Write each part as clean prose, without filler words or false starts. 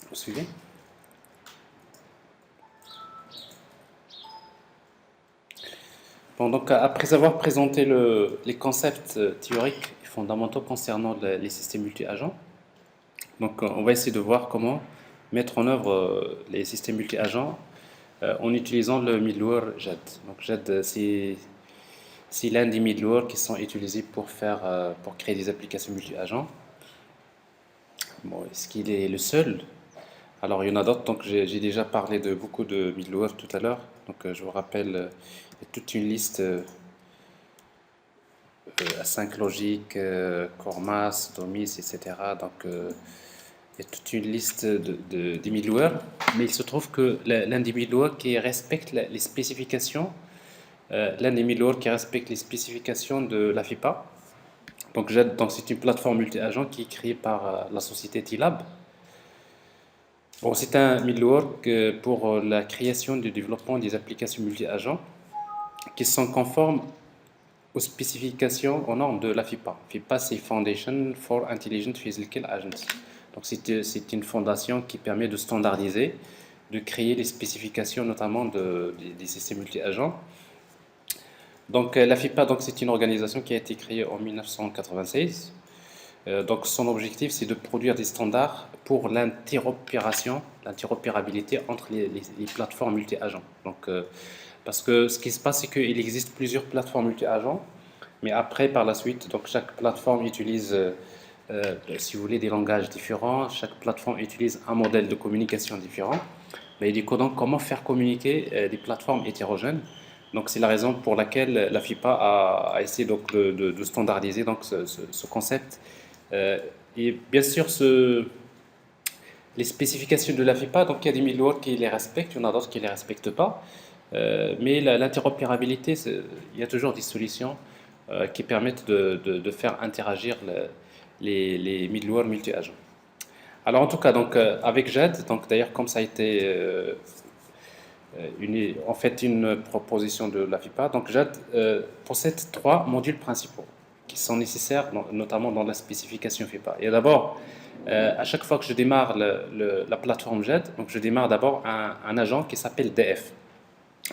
Vous suivez? Bon, donc après avoir présenté les concepts théoriques et fondamentaux concernant les systèmes multi-agents, donc on va essayer de voir comment mettre en œuvre les systèmes multi-agents en utilisant le middleware JED. Donc JED, c'est l'un des middleware qui sont utilisés pour créer des applications multi-agents. Bon, est-ce qu'il est le seul? Alors il y en a d'autres, donc j'ai déjà parlé de beaucoup de middleware tout à l'heure. Donc je vous rappelle, il y a toute une liste A5 Logic, CoreMass, Domis, etc. Donc il y a toute une liste de middleware, mais il se trouve que l'un des middleware qui respecte les spécifications, l'un des middleware qui respecte les spécifications de la FIPA. Donc c'est une plateforme multi-agent qui est créée par la société T-Lab. Bon, c'est un middleware pour la création et le développement des applications multi-agents qui sont conformes aux spécifications aux normes de la FIPA. FIPA, c'est Foundation for Intelligent Physical Agents. Donc, c'est une fondation qui permet de standardiser, de créer les spécifications notamment des systèmes multi-agents. Donc, la FIPA, donc, c'est une organisation qui a été créée en 1996. Donc, son objectif, c'est de produire des standards pour l'interopérabilité entre les plateformes multi-agents. Donc, parce que ce qui se passe, c'est qu'il existe plusieurs plateformes multi-agents, mais après, par la suite, donc chaque plateforme utilise, si vous voulez, des langages différents, chaque plateforme utilise un modèle de communication différent. Mais du coup, donc, comment faire communiquer des plateformes hétérogènes? Donc, c'est la raison pour laquelle la FIPA a essayé donc, de standardiser donc, ce concept. Euh, et bien sûr, les spécifications de la FIPA, donc il y a des middleware qui les respectent, il y en a d'autres qui ne les respectent pas. Mais l'interopérabilité, il y a toujours des solutions qui permettent de faire interagir les middleware multi-agents. Alors en tout cas, donc, avec JED, donc d'ailleurs comme ça a été en fait une proposition de la FIPA, donc JED possède trois modules principaux qui sont nécessaires, notamment dans la spécification FIPA. Et d'abord, à chaque fois que je démarre la plateforme JED, donc je démarre d'abord un agent qui s'appelle DF.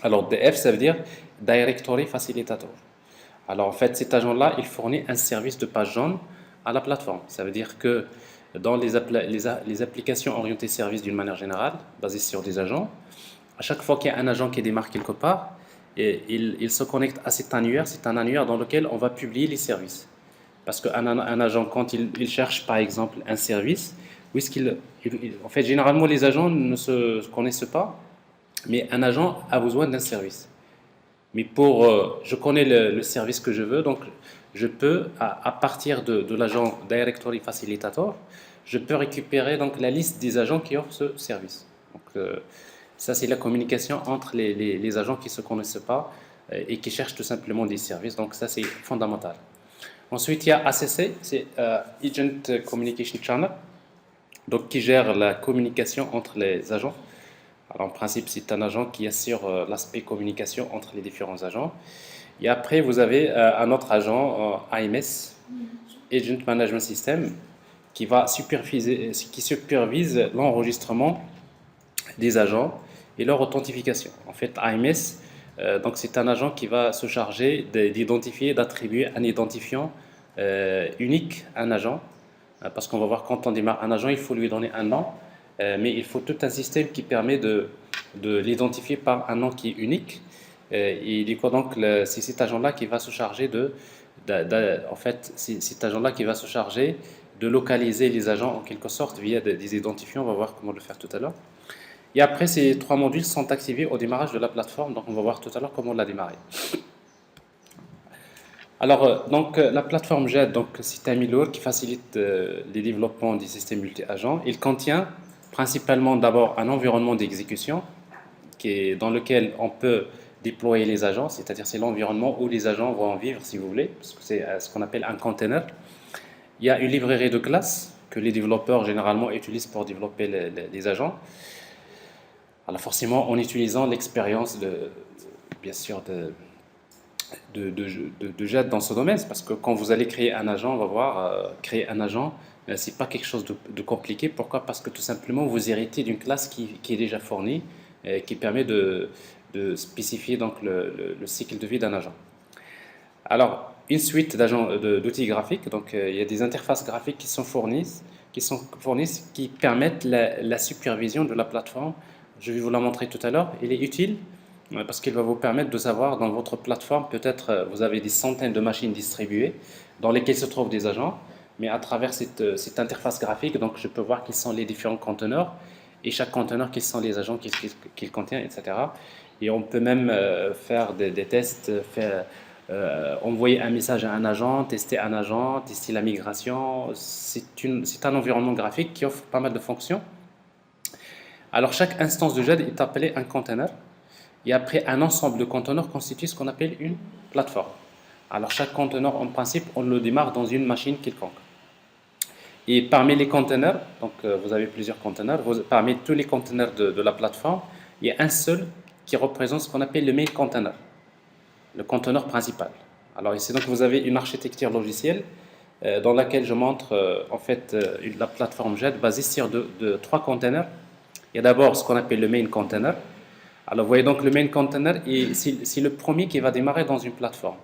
Alors DF, ça veut dire Directory Facilitator. Alors en fait, cet agent-là, il fournit un service de page jaune à la plateforme. Ça veut dire que dans les applications orientées service d'une manière générale, basées sur des agents, à chaque fois qu'il y a un agent qui démarre quelque part, il se connecte à cet annuaire. C'est un annuaire dans lequel on va publier les services. Parce qu'un agent, quand il cherche par exemple un service, où est-ce en fait, généralement, les agents ne se connaissent pas, mais un agent a besoin d'un service. Mais je connais le service que je veux, donc je peux, à partir de l'agent Directory Facilitator, je peux récupérer donc la liste des agents qui offrent ce service. Donc, ça, c'est la communication entre les agents qui ne se connaissent pas et qui cherchent tout simplement des services. Donc, ça, c'est fondamental. Ensuite, il y a ACC, c'est Agent Communication Channel, donc qui gère la communication entre les agents. Alors, en principe, c'est un agent qui assure l'aspect communication entre les différents agents. Et après, vous avez un autre agent, AMS, Agent Management System, qui supervise l'enregistrement des agents et leur authentification. En fait, AMS, donc c'est un agent qui va se charger d'identifier, d'attribuer un identifiant unique à un agent. Parce qu'on va voir quand on démarre un agent, il faut lui donner un nom, mais il faut tout un système qui permet de l'identifier par un nom qui est unique. Et du coup, donc, c'est cet agent-là qui va se charger en fait, c'est cet agent-là qui va se charger de localiser les agents en quelque sorte via des identifiants. On va voir comment le faire tout à l'heure. Et après, ces trois modules sont activés au démarrage de la plateforme. Donc, on va voir tout à l'heure comment la démarrer. Alors, la plateforme JED, donc, c'est un middleware qui facilite les développements des systèmes multi-agents. Il contient principalement d'abord un environnement d'exécution dans lequel on peut déployer les agents, c'est-à-dire c'est l'environnement où les agents vont vivre, si vous voulez, parce que c'est ce qu'on appelle un container. Il y a une librairie de classes que les développeurs généralement utilisent pour développer les agents. Alors forcément, en utilisant l'expérience bien sûr, de JED dans ce domaine, parce que quand vous allez créer un agent, on va voir, créer un agent, C'est pas quelque chose de compliqué. Pourquoi? Parce que tout simplement, vous héritez d'une classe qui est déjà fournie, qui permet de spécifier donc le cycle de vie d'un agent. Alors, une suite d'outils graphiques, donc il y a des interfaces graphiques qui sont fournies, qui permettent la supervision de la plateforme. Je vais vous la montrer tout à l'heure. Il est utile parce qu'il va vous permettre de savoir dans votre plateforme, peut-être vous avez des centaines de machines distribuées dans lesquelles se trouvent des agents, mais à travers cette interface graphique, donc je peux voir quels sont les différents conteneurs et chaque conteneur, quels sont les agents qu'il contient, etc. Et on peut même faire des tests, envoyer un message à un agent, tester la migration. C'est un environnement graphique qui offre pas mal de fonctions. Alors chaque instance de GED est appelée un container. Et après, un ensemble de conteneurs constitue ce qu'on appelle une plateforme. Alors chaque conteneur, en principe, on le démarre dans une machine quelconque. Et parmi les conteneurs, donc vous avez plusieurs conteneurs, parmi tous les conteneurs de la plateforme, il y a un seul qui représente ce qu'on appelle le main container, le conteneur principal. Alors ici, donc, vous avez une architecture logicielle dans laquelle je montre en fait la plateforme GED basée sur trois conteneurs. Il y a d'abord ce qu'on appelle le main container. Alors vous voyez donc le main container, c'est le premier qui va démarrer dans une plateforme.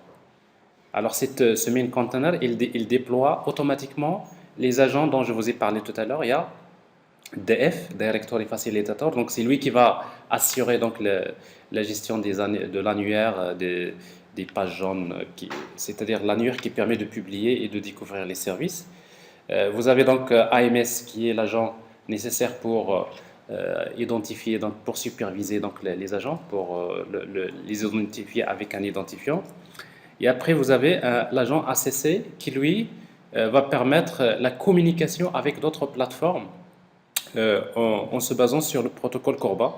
Alors ce main container, il déploie automatiquement les agents dont je vous ai parlé tout à l'heure. Il y a DF, Directory Facilitator, donc c'est lui qui va assurer donc la gestion de l'annuaire, des pages jaunes, c'est-à-dire l'annuaire qui permet de publier et de découvrir les services. Vous avez donc AMS qui est l'agent nécessaire pour identifier, donc pour superviser donc les agents, pour les identifier avec un identifiant. Et après, vous avez l'agent ACC qui, lui, va permettre la communication avec d'autres plateformes en se basant sur le protocole CORBA,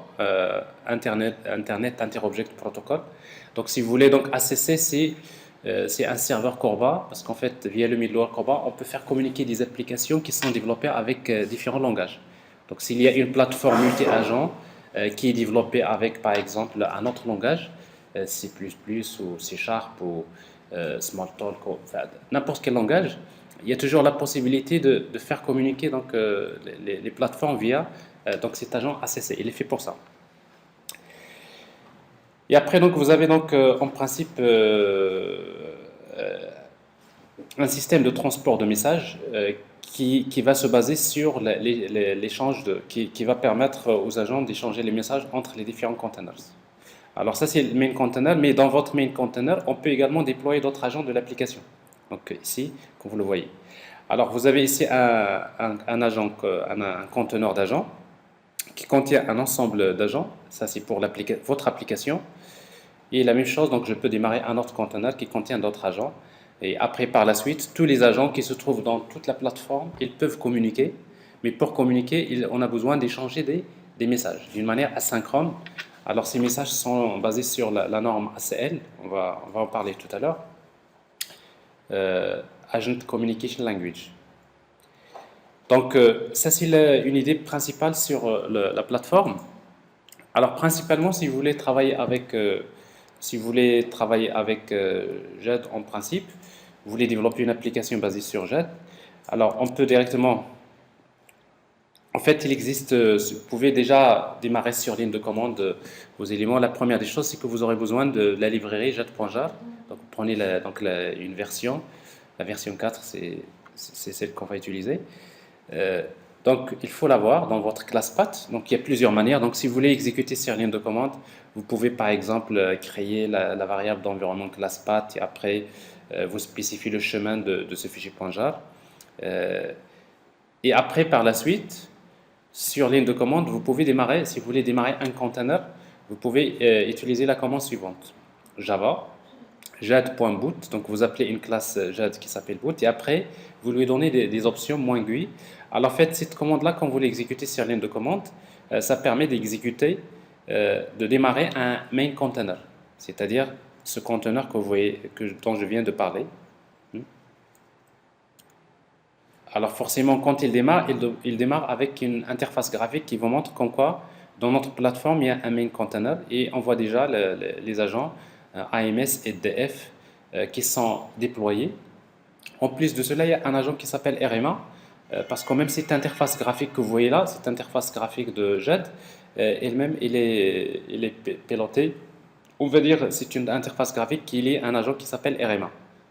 Internet Inter-Object Protocol. Donc, si vous voulez, donc ACC, c'est un serveur CORBA, parce qu'en fait, via le middleware CORBA, on peut faire communiquer des applications qui sont développées avec différents langages. Donc, s'il y a une plateforme multi-agent qui est développée avec, par exemple, un autre langage, C++ ou C# ou Smalltalk, enfin, n'importe quel langage, il y a toujours la possibilité de faire communiquer donc, les plateformes via donc cet agent ACC. Il est fait pour ça. Et après, donc, vous avez donc en principe un système de transport de messages qui va se baser sur l'échange, qui va permettre aux agents d'échanger les messages entre les différents containers. Alors ça, c'est le main container, mais dans votre main container, on peut également déployer d'autres agents de l'application. Donc ici, comme vous le voyez. Alors vous avez ici un agent, un conteneur d'agents qui contient un ensemble d'agents. Ça, c'est pour votre application. Et la même chose, donc je peux démarrer un autre conteneur qui contient d'autres agents. Et après, par la suite, tous les agents qui se trouvent dans toute la plateforme, ils peuvent communiquer. Mais pour communiquer, on a besoin d'échanger des messages d'une manière asynchrone. Alors ces messages sont basés sur la norme ACL, on va en parler tout à l'heure, Agent Communication Language. Donc ça c'est une idée principale sur la plateforme. Alors principalement si vous voulez travailler avec GED en principe, vous voulez développer une application basée sur GED, alors on peut directement... En fait, il existe, vous pouvez déjà démarrer sur ligne de commande vos éléments. La première des choses, c'est que vous aurez besoin de la librairie jet.jar. Donc, vous prenez une version. La version 4, c'est celle qu'on va utiliser. Donc, il faut l'avoir dans votre classe path. Donc, il y a plusieurs manières. Donc, si vous voulez exécuter sur ligne de commande, vous pouvez par exemple créer la variable d'environnement classe path et après, vous spécifiez le chemin de ce fichier .jar. Et après, par la suite, sur ligne de commande, vous pouvez démarrer, si vous voulez démarrer un container, vous pouvez utiliser la commande suivante. Java, jad.boot, donc vous appelez une classe jad qui s'appelle boot, et après, vous lui donnez des options -GUI. Alors en fait, cette commande-là, quand vous l'exécutez sur ligne de commande, ça permet d'exécuter, de démarrer un main container, c'est-à-dire ce container que vous voyez, dont je viens de parler. Alors forcément, quand il démarre avec une interface graphique qui vous montre comme quoi, dans notre plateforme, il y a un main container et on voit déjà les agents AMS et DF qui sont déployés. En plus de cela, il y a un agent qui s'appelle RMA parce que même cette interface graphique que vous voyez là, cette interface graphique de JED, elle-même, il est pilotée. On va dire c'est une interface graphique qui est un agent qui s'appelle RMA.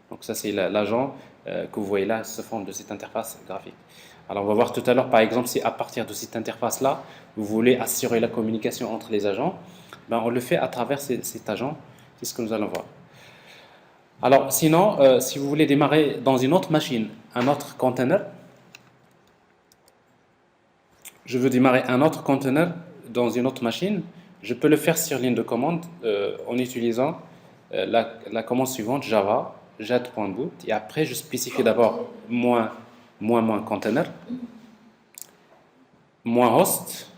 Donc ça, c'est l'agent que vous voyez là, se forme de cette interface graphique. Alors on va voir tout à l'heure, par exemple, si à partir de cette interface-là, vous voulez assurer la communication entre les agents, ben, on le fait à travers cet agent. C'est ce que nous allons voir. Alors sinon, si vous voulez démarrer dans une autre machine, un autre container, je veux démarrer un autre conteneur dans une autre machine, je peux le faire sur ligne de commande en utilisant la commande suivante, Java, jet.boot, et après je spécifie d'abord moins container, moins host,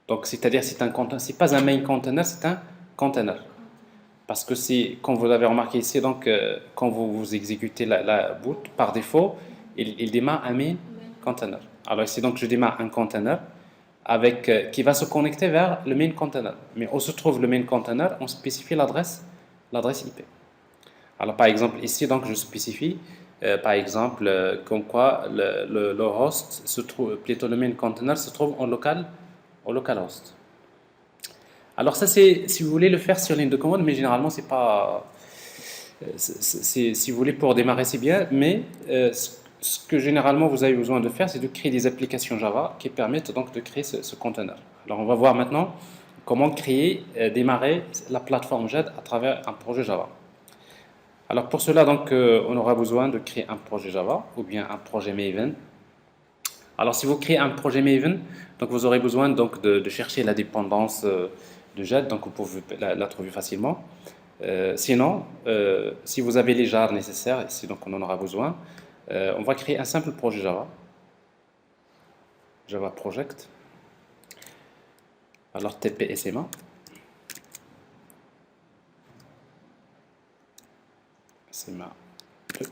donc c'est-à-dire c'est pas un main container, c'est un container. Parce que c'est, comme vous l'avez remarqué ici, donc quand vous exécutez la boot, par défaut, il démarre un main container. Alors ici, donc, je démarre un container qui va se connecter vers le main container. Mais où se trouve le main container? On spécifie l'adresse IP. Alors par exemple, ici, donc, je spécifie, par exemple, comme quoi le host se trouve, plutôt le main container se trouve au localhost. Alors ça, c'est si vous voulez le faire sur ligne de commande, mais généralement, c'est pas... si vous voulez pour démarrer, c'est bien, mais ce que généralement vous avez besoin de faire, c'est de créer des applications Java qui permettent donc de créer ce conteneur. Alors on va voir maintenant comment créer, démarrer la plateforme JED à travers un projet Java. Alors pour cela, donc, on aura besoin de créer un projet Java ou bien un projet Maven. Alors si vous créez un projet Maven, donc vous aurez besoin donc de chercher la dépendance de JED, donc vous pouvez la trouver facilement. Sinon, si vous avez les jars nécessaires, ici donc on en aura besoin, on va créer un simple projet Java Project. Alors TP SMA. SMA 2.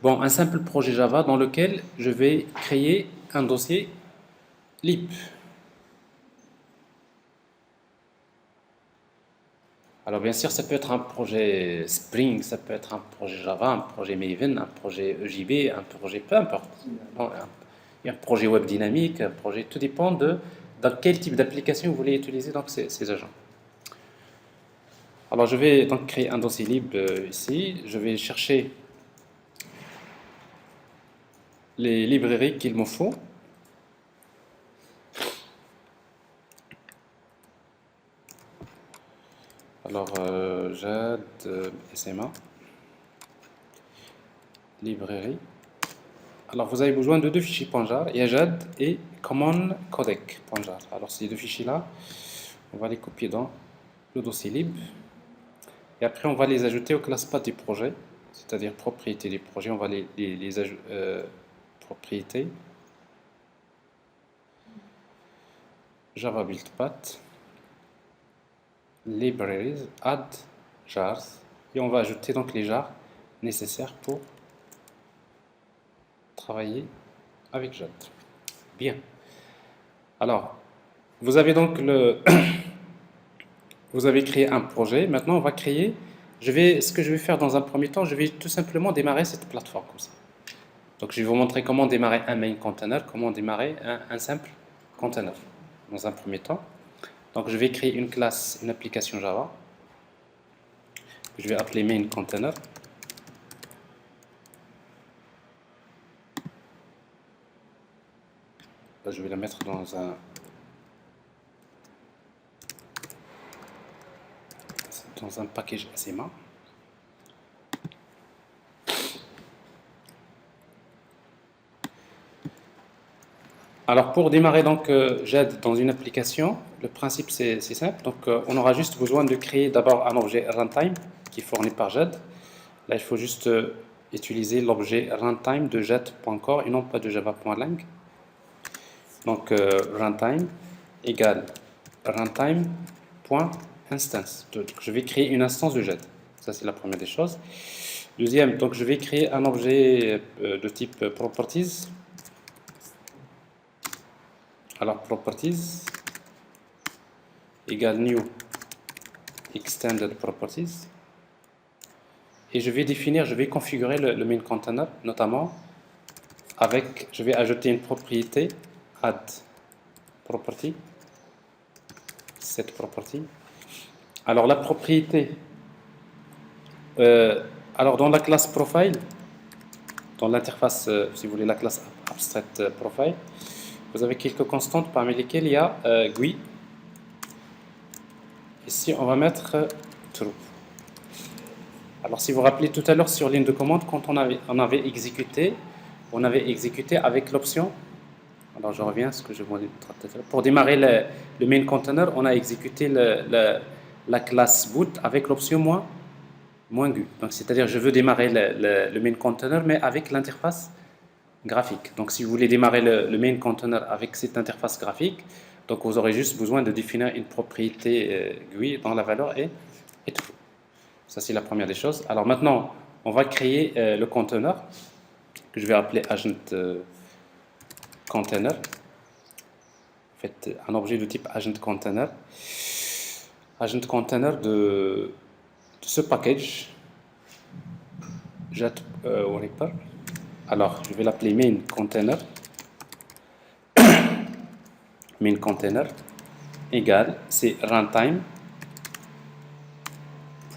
Bon, un simple projet Java dans lequel je vais créer un dossier lib. Alors bien sûr, ça peut être un projet Spring, ça peut être un projet Java, un projet Maven, un projet EJB, un projet peu importe. Un projet web dynamique, un projet, tout dépend de dans quel type d'application vous voulez utiliser donc ces agents. Alors je vais donc créer un dossier libre ici, je vais chercher les librairies qu'il me faut. Alors, JAD, SMA, librairie. Alors, vous avez besoin de deux fichiers .jar, il y a JAD et common codec.jar. Alors, ces deux fichiers-là, on va les copier dans le dossier lib. Et après, on va les ajouter aux classes path du projet, c'est-à-dire propriétés du projet. On va les ajouter, propriétés, Java build path, libraries, add jars, et on va ajouter donc les jars nécessaires pour travailler avec JED. Bien. Alors, vous avez donc vous avez créé un projet. Maintenant, on va créer. Ce que je vais faire dans un premier temps, je vais tout simplement démarrer cette plateforme comme ça. Donc, je vais vous montrer comment démarrer un main container, comment démarrer un simple container dans un premier temps. Donc, je vais créer une classe, une application Java. Je vais appeler main container. Là, je vais la mettre dans un package SMA. Alors pour démarrer donc JED dans une application, le principe c'est simple. Donc on aura juste besoin de créer d'abord un objet runtime qui est fourni par JED. Là il faut juste utiliser l'objet runtime de JED.core et non pas de java.lang. Donc runtime égale runtime.instance. Donc je vais créer une instance de JED. Ça c'est la première des choses. Deuxième, donc je vais créer un objet de type properties. Alors properties égale new extended properties. Et je vais configurer le main container, notamment avec, je vais ajouter une propriété add property, set property. Alors la propriété, alors dans la classe profile, dans l'interface, si vous voulez, la classe abstract profile, vous avez quelques constantes parmi lesquelles il y a GUI. Ici, on va mettre true. Alors, si vous vous rappelez tout à l'heure sur ligne de commande, quand on avait exécuté avec l'option. Alors, je reviens à ce que je voulais tout à l'heure. Pour démarrer le main container, on a exécuté la classe boot avec l'option moins GUI. Donc, c'est-à-dire, je veux démarrer le main container, mais avec l'interface graphique. Donc, si vous voulez démarrer le main container avec cette interface graphique, donc vous aurez juste besoin de définir une propriété GUI dans la valeur et true. Ça, c'est la première des choses. Alors maintenant, on va créer le container que je vais appeler agent container. En fait, un objet de type agent container. Agent container de ce package jet wrapper. Alors, je vais l'appeler main container. Main container égale, c'est runtime.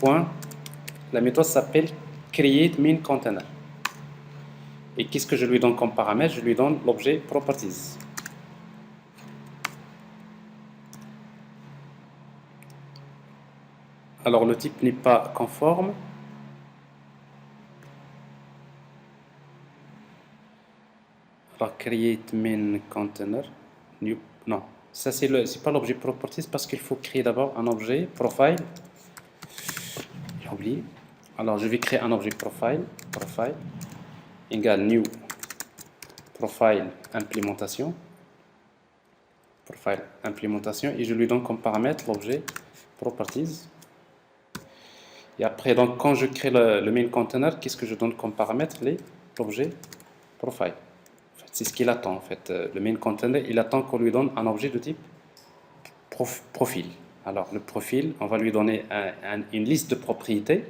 Point. La méthode s'appelle create main container. Et qu'est-ce que je lui donne comme paramètre? Je lui donne l'objet properties. Alors le type n'est pas conforme. Alors create main container. New. Non, ça c'est pas l'objet properties parce qu'il faut créer d'abord un objet profile. J'ai oublié. Alors je vais créer un objet profile égale new profile implémentation et je lui donne comme paramètre l'objet properties. Et après, donc quand je crée le main container, qu'est-ce que je donne comme paramètre? L'objet profile. En fait, c'est ce qu'il attend en fait. Le main container, il attend qu'on lui donne un objet de type profil. Alors le profil, on va lui donner une liste de propriétés.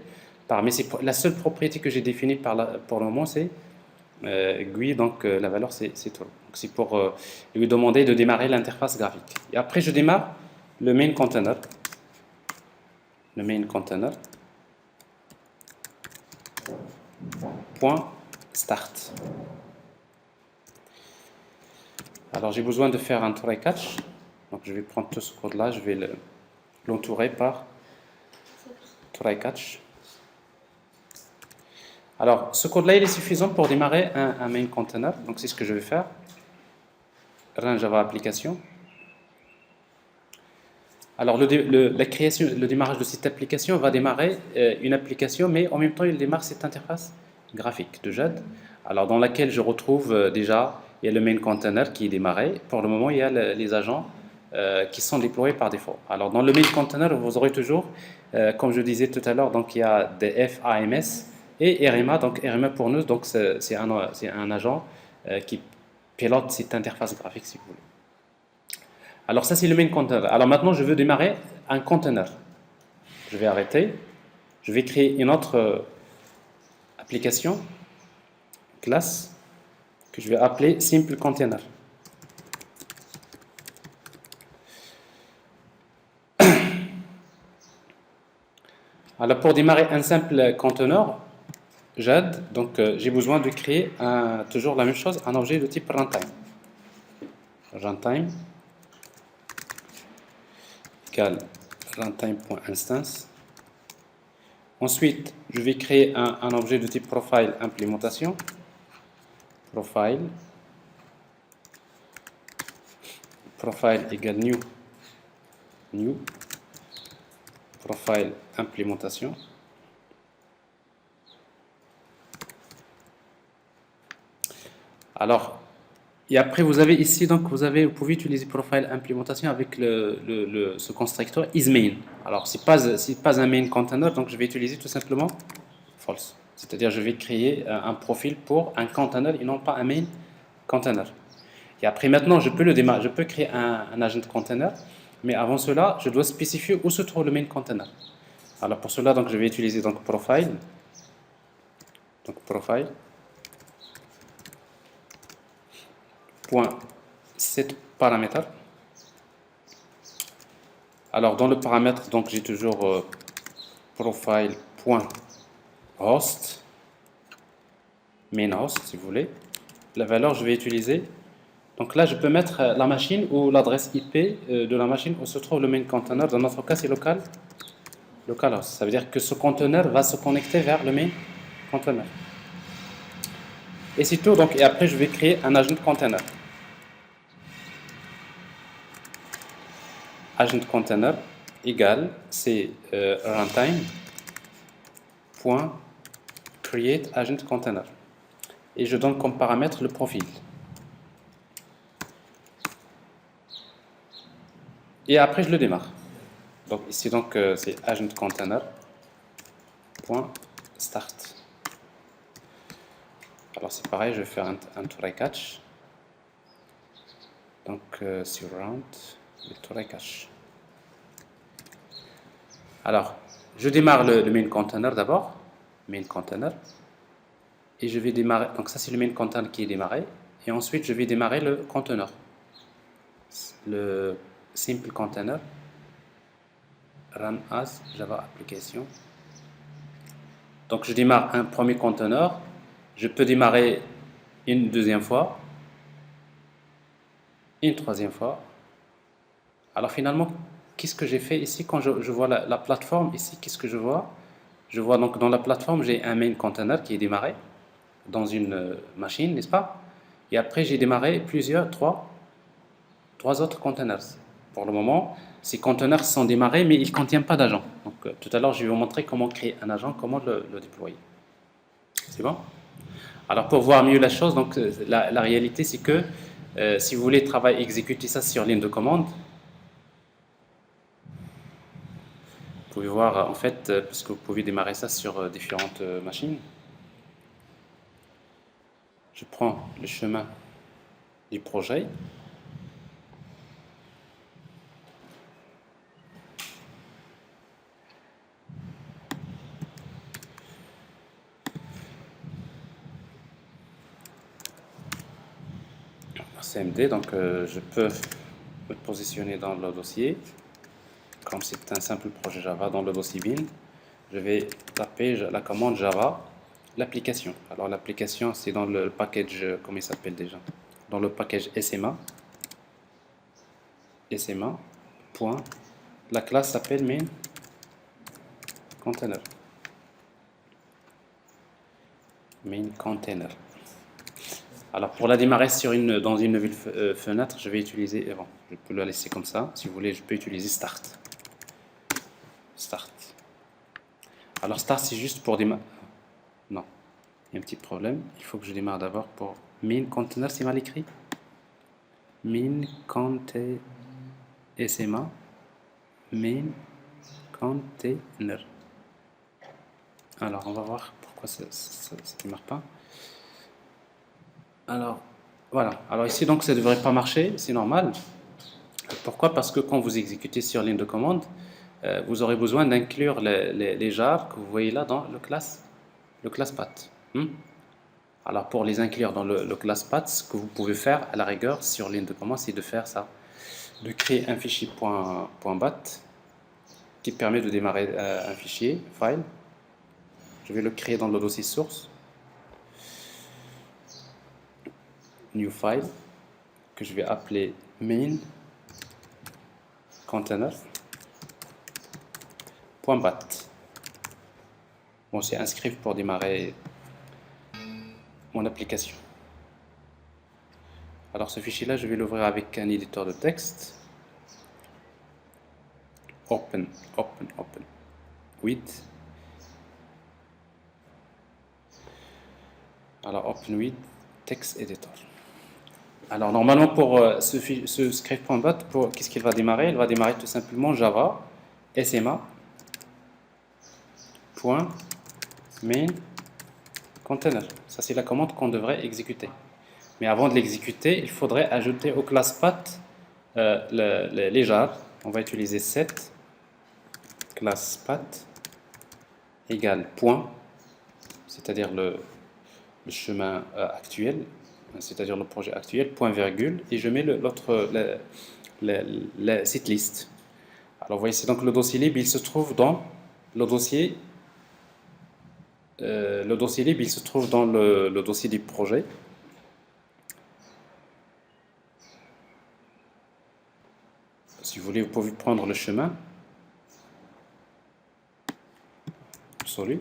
La seule propriété que j'ai définie pour le moment, c'est GUI, donc la valeur c'est true. Donc c'est pour lui demander de démarrer l'interface graphique. Et après, je démarre le main container. Point start. Alors j'ai besoin de faire un try catch. Donc je vais prendre tout ce code là, je vais l'entourer par try catch. Alors ce code là il est suffisant pour démarrer un main container. Donc c'est ce que je vais faire. Run Java application. Alors le démarrage de cette application va démarrer une application, mais en même temps il démarre cette interface graphique de JAD, alors dans laquelle je retrouve déjà, il y a le main container qui est démarré. Pour le moment, il y a les agents qui sont déployés par défaut. Alors dans le main container, vous aurez toujours, comme je disais tout à l'heure, donc il y a DF, AMS et RMA. Donc RMA pour nous, donc c'est un agent qui pilote cette interface graphique, si vous voulez. Alors ça c'est le main container. Alors maintenant je veux démarrer un container. Je vais arrêter. Je vais créer une autre application, classe, que je vais appeler simple container. Alors pour démarrer un simple container, JAD, donc j'ai besoin de créer toujours la même chose, un objet de type runtime. Runtime égale runtime.instance. Ensuite, je vais créer un objet de type profile implémentation. Profile égale new profile implémentation. Alors, et après vous avez ici, donc vous pouvez utiliser profile implémentation avec ce constructeur isMain. Alors c'est pas un main container, donc je vais utiliser tout simplement false. C'est-à-dire je vais créer un profil pour un container et non pas un main container. Et après maintenant je peux créer un agent container, mais avant cela je dois spécifier où se trouve le main container. Alors pour cela, donc, je vais utiliser donc profile. Donc profile. Point set paramètre. Alors dans le paramètre, donc j'ai toujours profile point host, main host si vous voulez. La valeur je vais utiliser. Donc là je peux mettre la machine ou l'adresse IP de la machine où se trouve le main container. Dans notre cas c'est localhost. Ça veut dire que ce conteneur va se connecter vers le main container. Et c'est tout. Donc et après je vais créer un agent container. Agent container égale c'est runtime point create agent container et je donne comme paramètre le profil et après je le démarre. Donc ici donc c'est agent container point start. Alors c'est pareil, je vais faire un try catch. Donc sur round le try catch. Alors je démarre le main container d'abord, main container, et je vais démarrer. Donc ça c'est le main container qui est démarré, et ensuite je vais démarrer le conteneur, le simple container run as java application. Donc je démarre un premier conteneur, je peux démarrer une deuxième fois, une troisième fois. Alors finalement, qu'est-ce que j'ai fait ici quand je vois la plateforme ici? Qu'est-ce que je vois? Je vois donc dans la plateforme, j'ai un main container qui est démarré dans une machine, n'est-ce pas? Et après, j'ai démarré trois autres containers. Pour le moment, ces containers sont démarrés, mais ils ne contiennent pas d'agent. Donc tout à l'heure, je vais vous montrer comment créer un agent, comment le déployer. C'est bon? Alors pour voir mieux la chose, donc la réalité c'est que si vous voulez exécuter ça sur ligne de commande, vous pouvez voir en fait, parce que vous pouvez démarrer ça sur différentes machines. Je prends le chemin du projet. CMD, donc je peux me positionner dans le dossier. Comme c'est un simple projet Java, dans le dossier bin, je vais taper la commande Java, l'application. Alors l'application, c'est dans le package, comment il s'appelle déjà? Dans le package SMA. SMA. Point. La classe s'appelle main container. Main container. Alors pour la démarrer dans une nouvelle fenêtre, je vais utiliser, bon, je peux la laisser comme ça. Si vous voulez, je peux utiliser start. Start. Alors start, c'est juste pour démarrer. Non, il y a un petit problème. Il faut que je démarre d'abord pour main container, c'est mal écrit. Main container SMA. Main container. Alors on va voir pourquoi ça ne démarre pas. Alors voilà. Alors ici donc ça ne devrait pas marcher, c'est normal. Pourquoi? Parce que quand vous exécutez sur ligne de commande, vous aurez besoin d'inclure les jars que vous voyez là dans le class path. Alors pour les inclure dans le class path, ce que vous pouvez faire à la rigueur sur ligne de commande, c'est de faire ça, de créer un fichier .bat qui permet de démarrer un fichier file. Je vais le créer dans le dossier source, new file, que je vais appeler main container .bat. Bon, c'est un script pour démarrer mon application. Alors ce fichier là, je vais l'ouvrir avec un éditeur de texte. Open with. Alors open with text editor. Alors normalement pour ce script.bat, qu'est-ce qu'il va démarrer? Il va démarrer tout simplement Java SMA .main container. Ça c'est la commande qu'on devrait exécuter. Mais avant de l'exécuter, il faudrait ajouter au class path les jars. On va utiliser set class path égale point, c'est-à-dire le chemin actuel, c'est-à-dire le projet actuel, point virgule, et je mets cette liste. Alors vous voyez, c'est donc le dossier libre, il se trouve dans le dossier libre, il se trouve dans le dossier du projet. Si vous voulez, vous pouvez prendre le chemin absolu,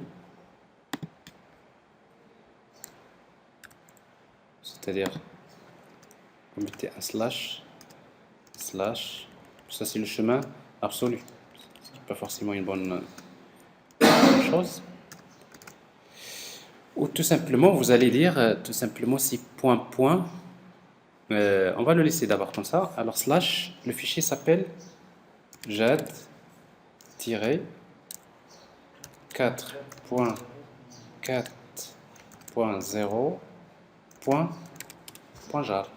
c'est-à-dire vous mettez un slash, ça c'est le chemin absolu. C'est pas forcément une bonne chose. Ou tout simplement, vous allez dire tout simplement si point point. On va le laisser d'abord comme ça. Alors slash, le fichier s'appelle JAD-4.4.0.jar.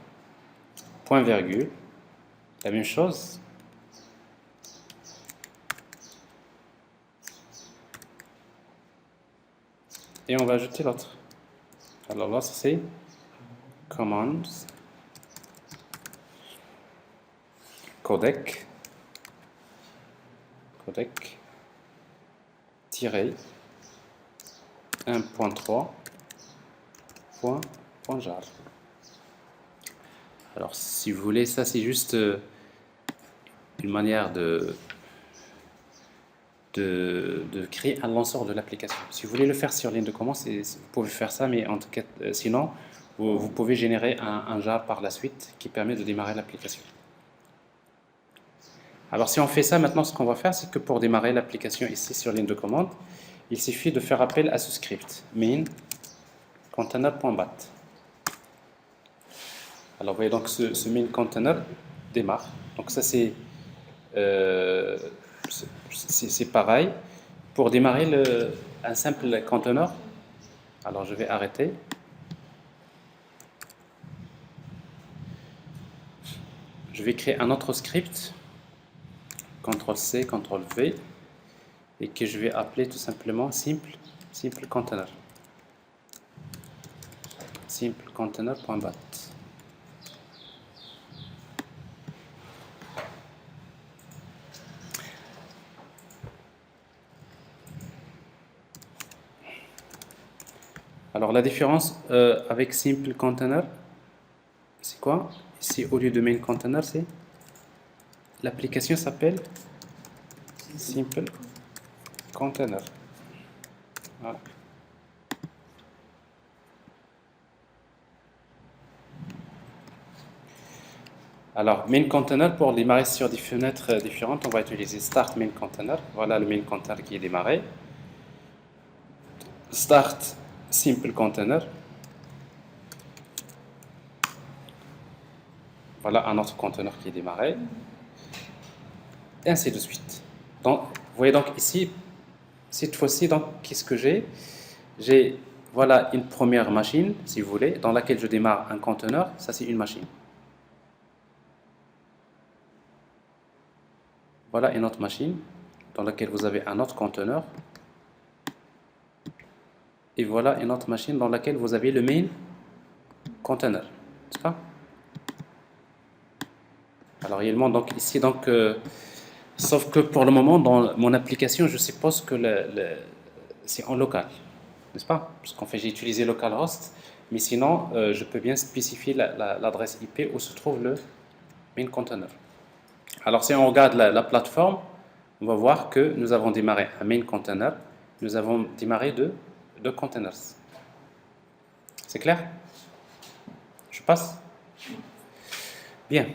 Point virgule. La même chose. Et on va ajouter l'autre. Alors là, c'est commands codec tiré 1.3.jar. Alors si vous voulez, ça c'est juste une manière de créer un lanceur de l'application. Si vous voulez le faire sur ligne de commande, vous pouvez faire ça, mais en tout cas, sinon, vous pouvez générer un jar par la suite qui permet de démarrer l'application. Alors si on fait ça, maintenant ce qu'on va faire, c'est que pour démarrer l'application ici sur ligne de commande, il suffit de faire appel à ce script, main container.bat. Alors vous voyez donc ce main container démarre. Donc ça c'est pareil. Pour démarrer un simple conteneur, alors je vais arrêter. Je vais créer un autre script, CTRL-C, CTRL-V, et que je vais appeler tout simplement simple container. Simple container.bat. Alors la différence avec simple container, c'est quoi? Ici au lieu de main container, c'est l'application s'appelle simple container. Voilà. Alors main container, pour démarrer sur des fenêtres différentes, on va utiliser start main container. Voilà le main container qui est démarré. Start simple container. Voilà un autre conteneur qui est démarré. Et ainsi de suite. Donc, vous voyez donc ici, cette fois-ci, donc qu'est-ce que j'ai? J'ai, voilà une première machine, si vous voulez, dans laquelle je démarre un conteneur. Ça, c'est une machine. Voilà une autre machine dans laquelle vous avez un autre conteneur. Et voilà une autre machine dans laquelle vous avez le main container, n'est-ce pas? Alors réellement, donc ici, donc, sauf que pour le moment, dans mon application, je suppose que c'est en local, n'est-ce pas? Parce qu'en fait, j'ai utilisé localhost, mais sinon, je peux bien spécifier l'adresse IP où se trouve le main container. Alors si on regarde la plateforme, on va voir que nous avons démarré un main container, nous avons démarré deux containers. C'est clair? Je passe? Bien.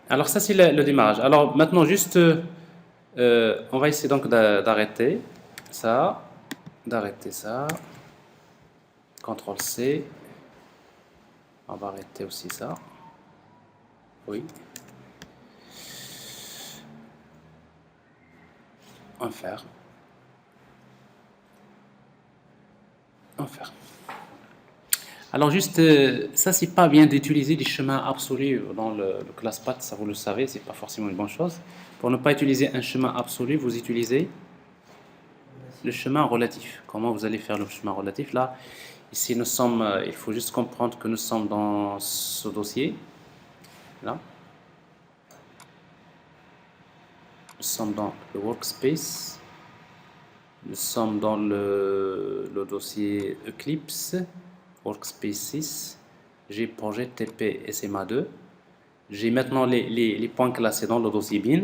Alors ça c'est le démarrage. Alors maintenant juste, on va essayer donc d'arrêter ça, CTRL-C, on va arrêter aussi ça, oui. Enfer. Alors juste, ça c'est pas bien d'utiliser des chemins absolus dans le ClassPath, ça vous le savez, c'est pas forcément une bonne chose. Pour ne pas utiliser un chemin absolu, vous utilisez Le chemin relatif. Comment vous allez faire le chemin relatif? Là, ici, nous sommes, il faut juste comprendre que nous sommes dans ce dossier. Là. Nous sommes dans le workspace. Nous sommes dans le dossier Eclipse, workspace 6. J'ai projet TP SMA2. J'ai maintenant les points classés dans le dossier bin.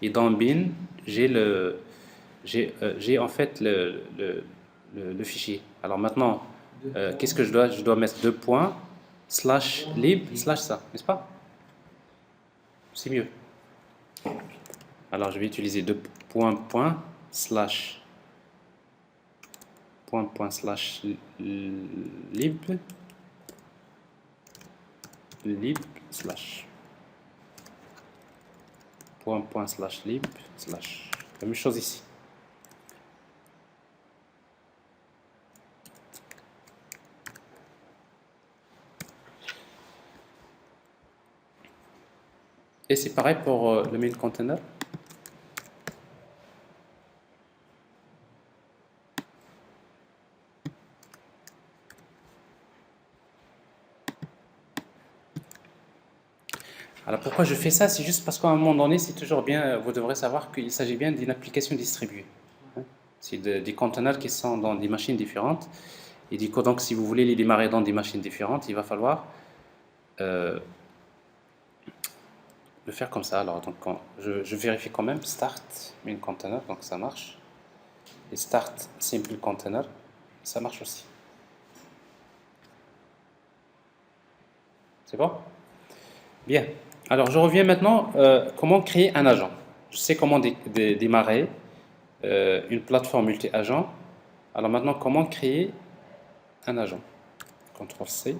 Et dans bin, j'ai en fait le fichier. Alors maintenant, qu'est-ce que je dois? Je dois mettre deux points, slash lib, slash ça, n'est-ce pas? C'est mieux. Alors je vais utiliser deux points, point, slash, point, slash lib, slash, point, slash lib, slash. La même chose ici. Et c'est pareil pour le main container. Alors pourquoi je fais ça? C'est juste parce qu'à un moment donné, c'est toujours bien, vous devrez savoir qu'il s'agit bien d'une application distribuée. C'est des conteneurs qui sont dans des machines différentes. Et du coup, donc, si vous voulez les démarrer dans des machines différentes, il va falloir le faire comme ça. Alors, donc, je vérifie quand même, start main container, donc ça marche. Et start simple container, ça marche aussi. C'est bon? Bien. Alors, je reviens maintenant, comment créer un agent. Je sais comment démarrer une plateforme multi-agent. Alors maintenant, comment créer un agent? CTRL-C.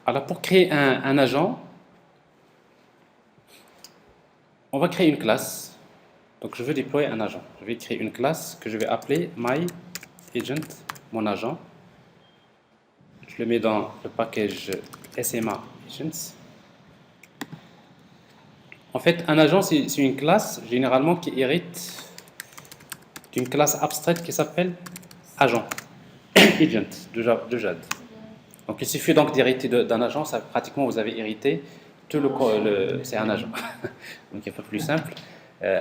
Alors pour créer un agent, on va créer une classe. Donc je veux déployer un agent. Je vais créer une classe que je vais appeler myAgent, mon agent. Je le mets dans le package SMA Agents. En fait, un agent, c'est une classe généralement qui hérite d'une classe abstraite qui s'appelle agent, agent de JAD. Donc il suffit donc d'hériter d'un agent, ça, pratiquement vous avez hérité tout c'est un agent. Donc il n'y a pas plus simple.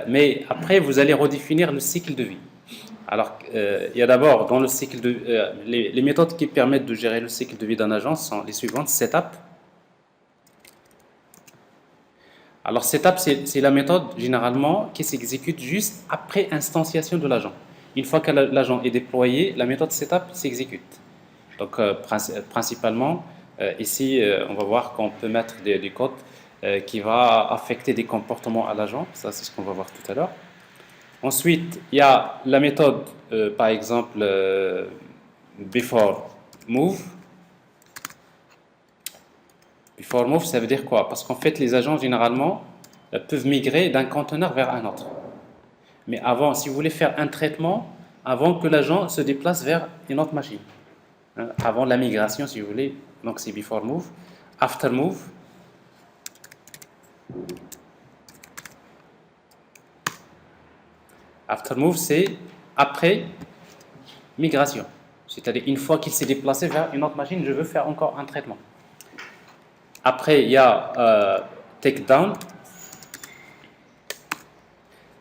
Mais après, vous allez redéfinir le cycle de vie. Alors, il y a d'abord dans le cycle de les méthodes qui permettent de gérer le cycle de vie d'un agent sont les suivantes. Setup. Alors, setup, c'est la méthode généralement qui s'exécute juste après instantiation de l'agent. Une fois que l'agent est déployé, la méthode setup s'exécute. Donc, principalement, ici, on va voir qu'on peut mettre des codes qui vont affecter des comportements à l'agent. Ça, c'est ce qu'on va voir tout à l'heure. Ensuite, il y a la méthode, par exemple, before move. Before move, ça veut dire quoi? Parce qu'en fait, les agents, généralement, peuvent migrer d'un conteneur vers un autre. Mais avant, si vous voulez faire un traitement, avant que l'agent se déplace vers une autre machine. Avant la migration, si vous voulez, donc c'est before move. After move. After move, c'est après migration. C'est-à-dire, une fois qu'il s'est déplacé vers une autre machine, je veux faire encore un traitement. Après, il y a take down.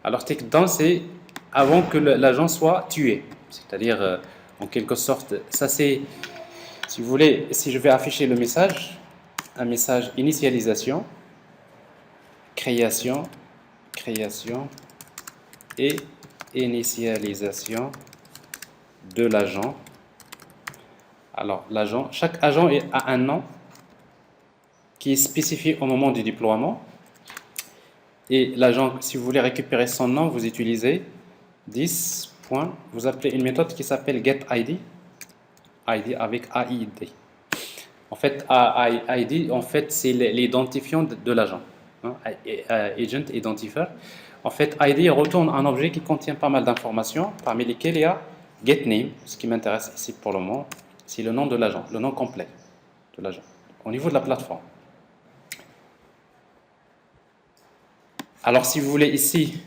Alors, take down, c'est avant que l'agent soit tué. C'est-à-dire, en quelque sorte, ça c'est, si vous voulez, si je vais afficher le message, un message initialisation, création et initialisation de l'agent. Alors, l'agent, chaque agent a un nom qui est spécifié au moment du déploiement. Et l'agent, si vous voulez récupérer son nom, vous utilisez 10. Vous appelez une méthode qui s'appelle getID, ID avec AID. En fait, ID, en fait, c'est l'identifiant de l'agent. Agent identifier. En fait, ID retourne un objet qui contient pas mal d'informations, parmi lesquelles il y a getName. Ce qui m'intéresse ici pour le moment, c'est le nom de l'agent, le nom complet de l'agent, au niveau de la plateforme. Alors, si vous voulez ici,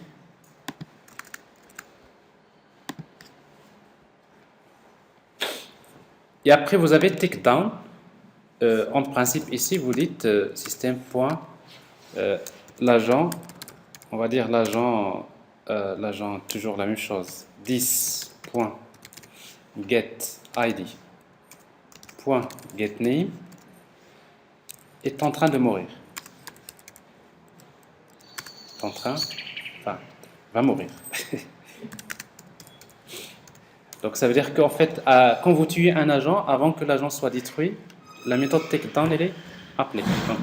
et après vous avez takedown. En principe, ici, vous dites système.l'agent, on va dire l'agent, toujours la même chose, 10.getID.getName est en train de mourir. Est en train, enfin, va mourir. Donc ça veut dire qu'en fait, quand vous tuez un agent, avant que l'agent soit détruit, la méthode takedown, elle est appelée. Donc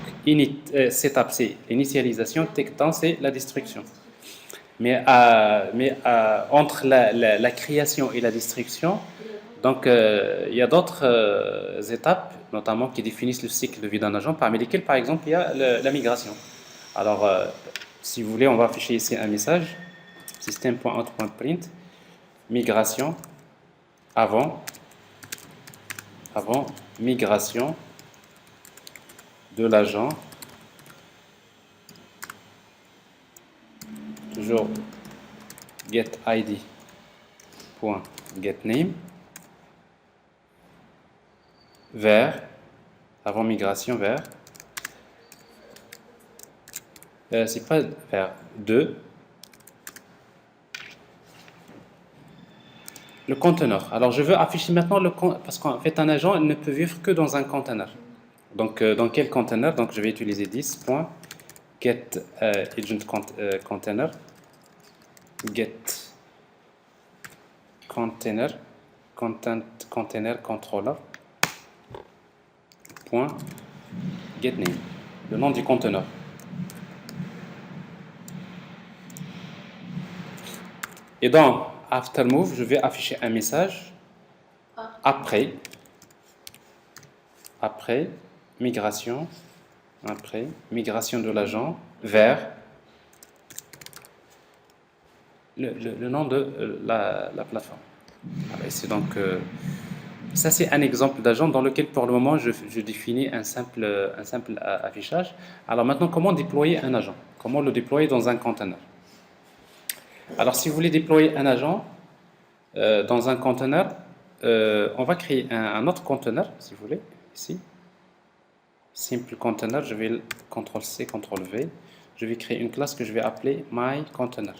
setup, c'est l'initialisation, takedown, c'est la destruction. Mais entre la création et la destruction, donc il y a d'autres étapes, notamment qui définissent le cycle de vie d'un agent, parmi lesquelles, par exemple, il y a la migration. Alors, si vous voulez, on va afficher ici un message, system.out.print, migration, avant migration de l'agent, toujours getID.getName vers, avant migration vers, c'est pas vers 2, le conteneur. Alors je veux afficher maintenant parce qu'en fait un agent ne peut vivre que dans un conteneur. Donc dans quel conteneur? Donc je vais utiliser 10.getAgentContainer, get container, container controller .getName, le nom du conteneur. Et dans after move, je vais afficher un message après migration de l'agent vers le nom de la plateforme. Alors ici, donc, ça c'est un exemple d'agent dans lequel pour le moment je définis un simple affichage. Alors maintenant, comment déployer un agent? Comment le déployer dans un conteneur? Alors si vous voulez déployer un agent dans un conteneur, on va créer un autre conteneur, si vous voulez, ici. Simple container, je vais CTRL-C, CTRL-V. Je vais créer une classe que je vais appeler myContainer.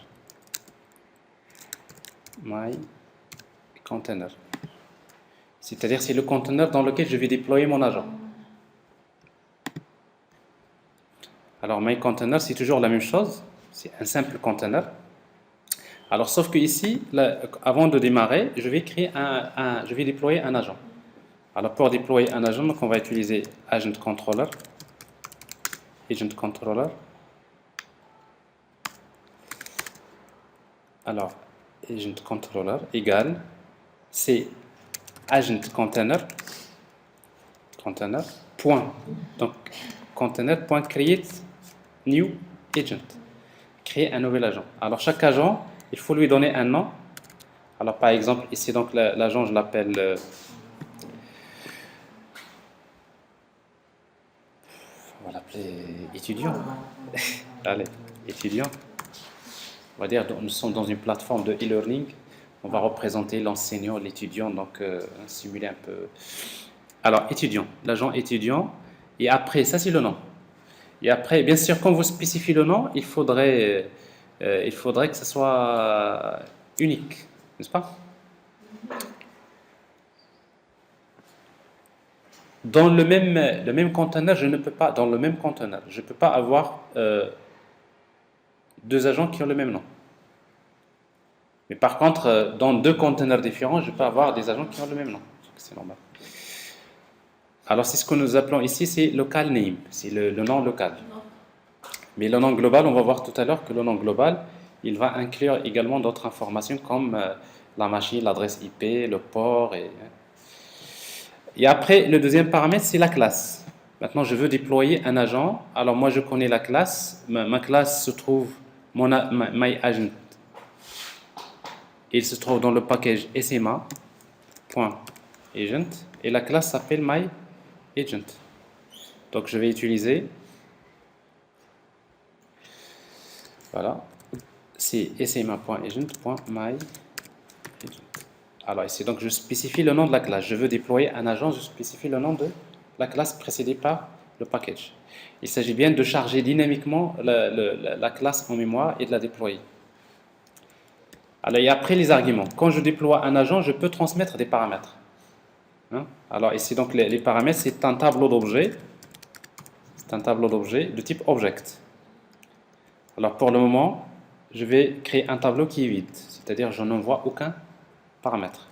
myContainer. C'est-à-dire c'est le conteneur dans lequel je vais déployer mon agent. Alors myContainer, c'est toujours la même chose. C'est un simple conteneur. Alors sauf que ici, avant de démarrer, je vais créer je vais déployer un agent. Alors pour déployer un agent, donc on va utiliser agent controller. Alors agent controller égale c'est agent container point, donc container point create new agent, créer un nouvel agent. Alors chaque agent, il faut lui donner un nom. Alors par exemple ici, donc l'agent je l'appelle on va l'appeler étudiant. Allez, étudiant. On va dire nous sommes dans une plateforme de e-learning. On va représenter l'enseignant, l'étudiant, donc simuler un peu. Alors, étudiant, l'agent étudiant. Et après, ça c'est le nom. Et après, bien sûr, quand vous spécifiez le nom, il faudrait que ce soit unique, n'est-ce pas? Dans le même conteneur, je ne peux pas, dans le même conteneur, je ne peux pas avoir deux agents qui ont le même nom. Mais par contre, dans deux conteneurs différents, je peux avoir des agents qui ont le même nom. C'est normal. Alors, c'est ce que nous appelons ici, c'est local name, c'est le nom local. Mais le nom global, on va voir tout à l'heure que le nom global, il va inclure également d'autres informations comme la machine, l'adresse IP, le port. Et après, le deuxième paramètre, c'est la classe. Maintenant, je veux déployer un agent. Alors, moi, je connais la classe. Ma classe se trouve, myAgent. Il se trouve dans le package SMA.agent. Et la classe s'appelle myAgent. Donc, je vais utiliser Voilà. C'est SMA.agent.my. Alors ici, donc je spécifie le nom de la classe. Je veux déployer un agent, je spécifie le nom de la classe précédée par le package. Il s'agit bien de charger dynamiquement la classe en mémoire et de la déployer. Alors, et après les arguments. Quand je déploie un agent, je peux transmettre des paramètres. Hein? Alors ici, donc les paramètres, c'est un tableau d'objets. C'est un tableau d'objets de type object. Alors pour le moment, je vais créer un tableau qui est vide. C'est-à-dire je n'envoie aucun paramètre.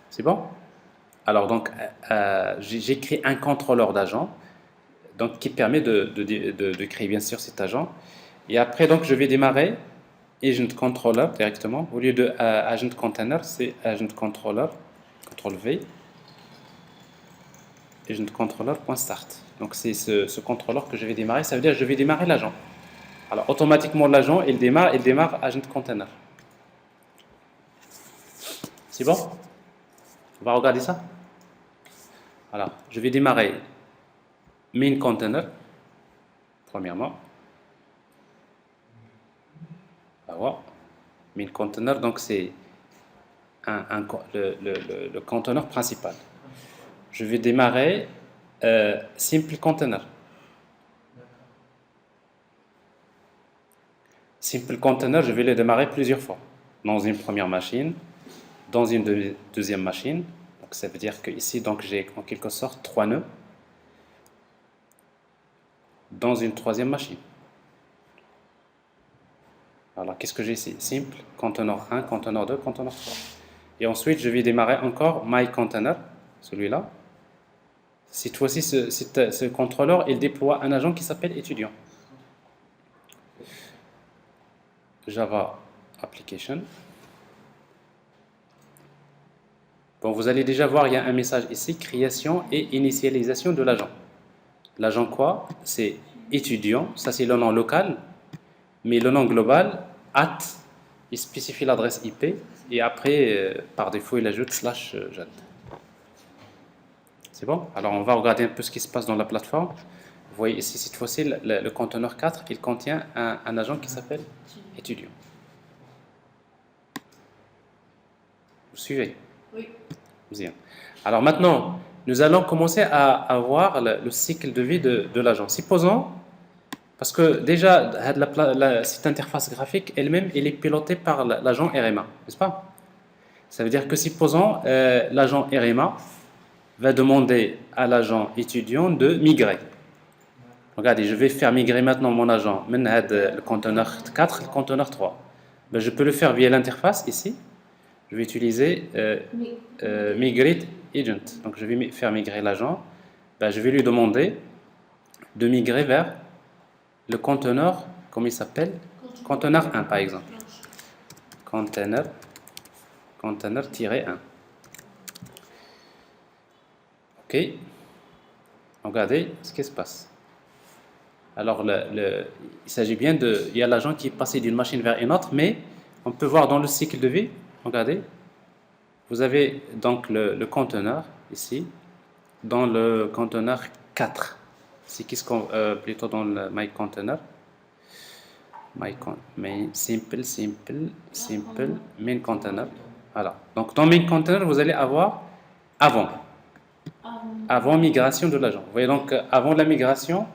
C'est bon? Alors donc, j'ai créé un contrôleur d'agent donc qui permet de créer bien sûr cet agent. Et après, donc, je vais démarrer agent controller directement. Au lieu de agent container, c'est agent controller, CTRL V, agent controller.start. Donc c'est ce contrôleur que je vais démarrer. Ça veut dire que je vais démarrer l'agent. Alors automatiquement l'agent, il démarre agent container. C'est bon? On va regarder ça. Alors, je vais démarrer main container, premièrement. On va voir. Main container, donc c'est le conteneur principal. Je vais démarrer simple container. Simple container, je vais le démarrer plusieurs fois. Dans une première machine, dans une deuxième machine. Donc ça veut dire que ici, donc j'ai en quelque sorte 3 nœuds. Dans une troisième machine. Alors qu'est-ce que j'ai ici? Simple, conteneur 1, conteneur 2, conteneur 3. Et ensuite, je vais démarrer encore my container, celui-là. Cette fois-ci, ce contrôleur, il déploie un agent qui s'appelle étudiant. Java Application. Bon, vous allez déjà voir, il y a un message ici, création et initialisation de l'agent. L'agent quoi? C'est étudiant, ça c'est le nom local, mais le nom global, il spécifie l'adresse IP, et après, par défaut, il ajoute /jet. C'est bon? Alors on va regarder un peu ce qui se passe dans la plateforme. Vous voyez ici, cette fois-ci, le conteneur 4, il contient un agent qui s'appelle étudiant. Vous suivez? Oui. Bien. Alors maintenant, nous allons commencer à voir le cycle de vie de l'agent. Supposons, parce que déjà, cette interface graphique elle-même, elle est pilotée par l'agent RMA, n'est-ce pas? Ça veut dire que supposons, l'agent RMA va demander à l'agent étudiant de migrer. Regardez, je vais faire migrer maintenant mon agent, le conteneur 4, le conteneur 3. Ben, je peux le faire via l'interface ici. Je vais utiliser migrate agent. Donc je vais faire migrer l'agent. Ben, je vais lui demander de migrer vers le conteneur, comment il s'appelle? Conteneur 1 par exemple. Conteneur-1. Ok. Regardez ce qui se passe. Alors il s'agit bien il y a l'agent qui est passé d'une machine vers une autre, mais on peut voir dans le cycle de vie, regardez, vous avez donc le conteneur ici, dans le conteneur 4. C'est plutôt dans le my container. Simple, main container. Voilà. Donc dans main container, vous allez avoir avant migration de l'agent. Vous voyez donc avant la migration,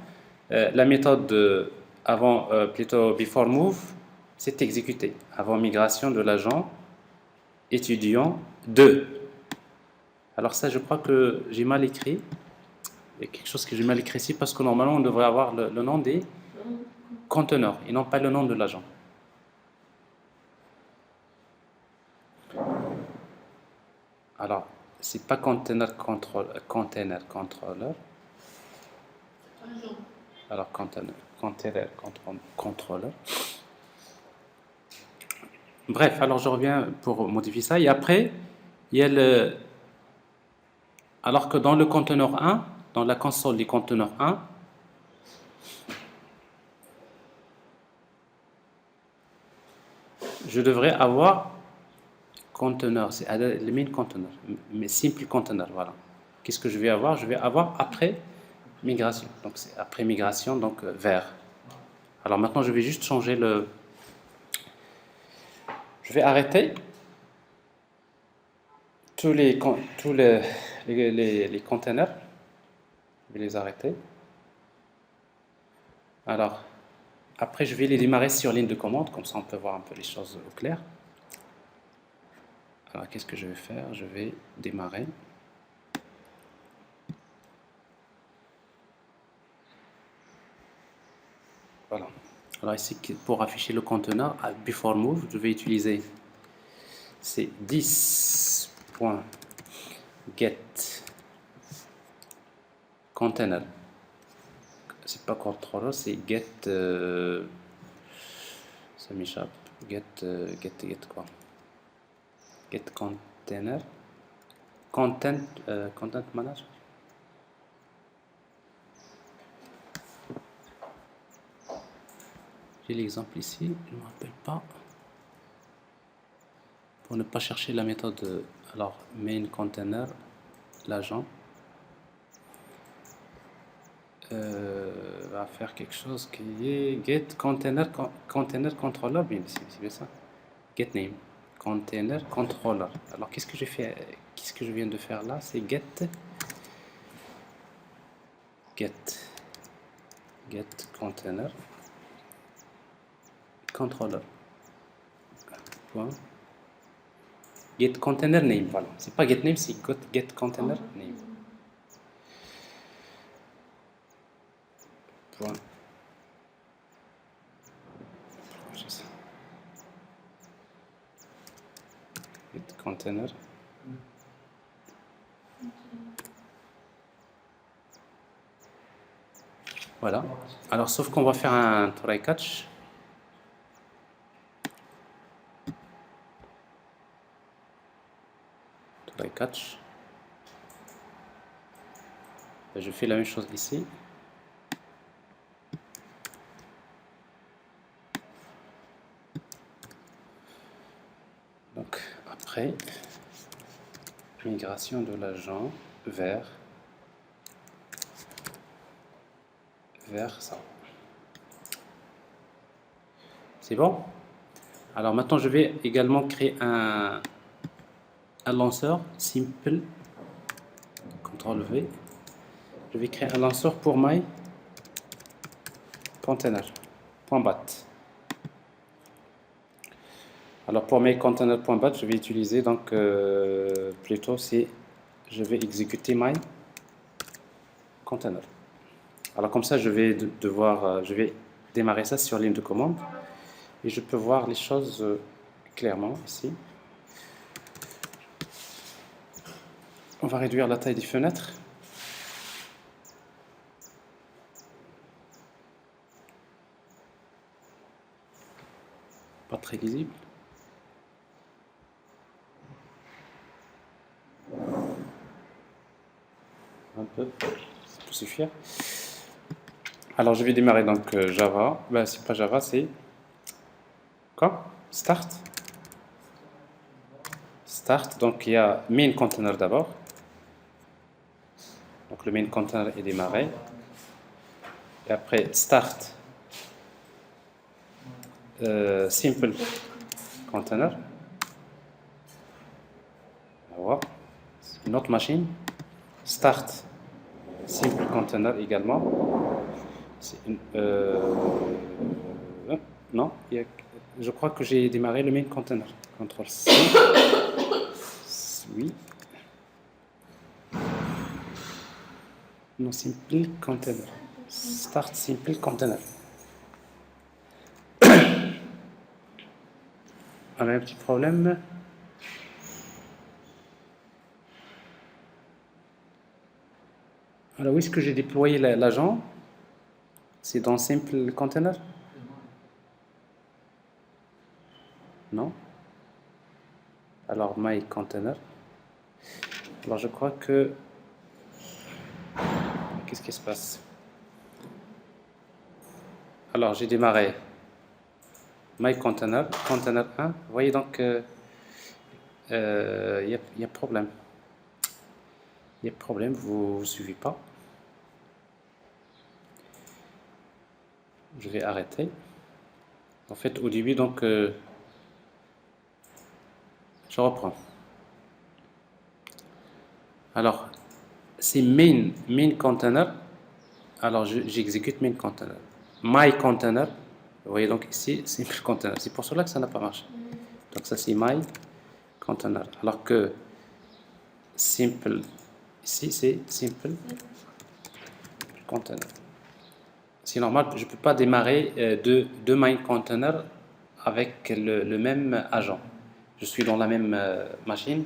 la méthode plutôt before move, c'est exécutée avant migration de l'agent étudiant 2. Alors ça, je crois que j'ai mal écrit. Il y a quelque chose que j'ai mal écrit ici parce que normalement, on devrait avoir le nom des conteneurs et non pas le nom de l'agent. Alors, c'est pas container controller. Alors, container controller. Bref, alors je reviens pour modifier ça. Et après, il y a alors que dans le conteneur 1, dans la console du conteneur 1, je devrais avoir conteneur, c'est le main conteneur, mais simple conteneur, voilà. qu'est-ce que je vais avoir? Je vais avoir après migration. Donc c'est après migration, donc vers. Alors maintenant, je vais juste changer le. Je vais arrêter tous les containers. Je vais les arrêter. Alors, après, je vais les démarrer sur ligne de commande, comme ça on peut voir un peu les choses au clair. Alors, qu'est-ce que je vais faire? Je vais démarrer. Voilà. Alors ici, pour afficher le conteneur, before move, je vais utiliser c'est 10.get container. C'est pas controller, c'est get. Ça m'échappe. Get quoi? Get container. Content manager. J'ai l'exemple ici, je ne me rappelle pas. Pour ne pas chercher la méthode, alors main container, l'agent va faire quelque chose qui est get container controller, bien c'est bien ça. Get name container controller. Alors qu'est-ce que j'ai fait, qu'est-ce que je viens de faire là? C'est get container controller. Point. Get container name, voilà. C'est pas get name, c'est get container name. Point. Get container. Voilà. Alors, sauf qu'on va faire un try catch. Try catch. Je fais la même chose ici. Donc, après, migration de l'agent vers ça. C'est bon? Alors maintenant, je vais également créer un lanceur simple. CTRL V. Je vais créer un lanceur pour my container. .bat. Alors pour my container.bat, je vais utiliser donc plutôt c'est je vais exécuter my container. Alors comme ça, je vais je vais démarrer ça sur ligne de commande et je peux voir les choses clairement ici. On va réduire la taille des fenêtres. Pas très lisible. Un peu, ça peut suffire. Alors je vais démarrer donc Java. Ben, c'est pas Java, c'est quoi? Start. Start, donc il y a main container d'abord. Donc le main container est démarré. Et après start simple container. Voilà. Une autre machine. Start simple container également. Non, je crois que j'ai démarré le main container. CTRL C. Oui. Non, simple container. Start simple container. On a un petit problème. Alors, où est-ce que j'ai déployé l'agent? C'est dans simple container? Non. Alors, my container. Alors, je crois que... Qu'est-ce qui se passe? Alors, j'ai démarré my container, container 1. Vous voyez donc, il y a problème. Il y a problème, vous ne suivez pas. Je vais arrêter. En fait, au début, donc, je reprends. Alors, c'est main container. Alors, j'exécute main container. My container. Vous voyez donc ici, simple container. C'est pour cela que ça n'a pas marché. Donc, ça, c'est my container. Alors que simple, ici, c'est simple container. C'est normal, je ne peux pas démarrer deux main container avec le même agent. Je suis dans la même machine,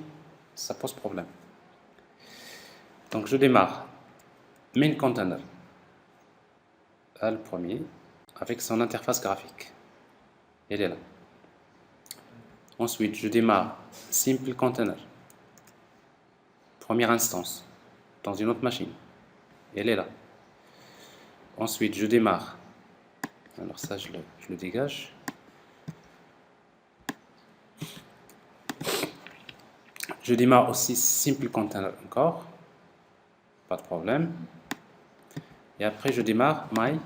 ça pose problème. Donc je démarre main container, le premier, avec son interface graphique. Elle est là. Ensuite, je démarre simple container, première instance, dans une autre machine. Elle est là. Ensuite, je démarre. Alors ça, je le dégage. Je démarre aussi simple container encore. Pas de problème. Et après, je démarre my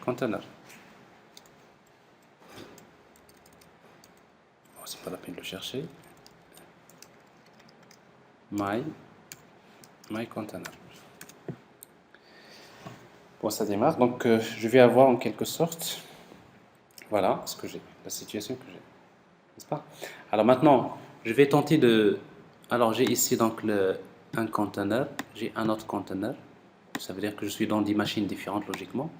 container. Bon, c'est pas la peine de le chercher. My container. Bon, ça démarre. Donc, je vais avoir en quelque sorte, voilà ce que j'ai, la situation que j'ai, n'est-ce pas? Alors maintenant, je vais tenter de. Alors, j'ai ici donc un container, j'ai un autre container. Ça veut dire que je suis dans des machines différentes logiquement.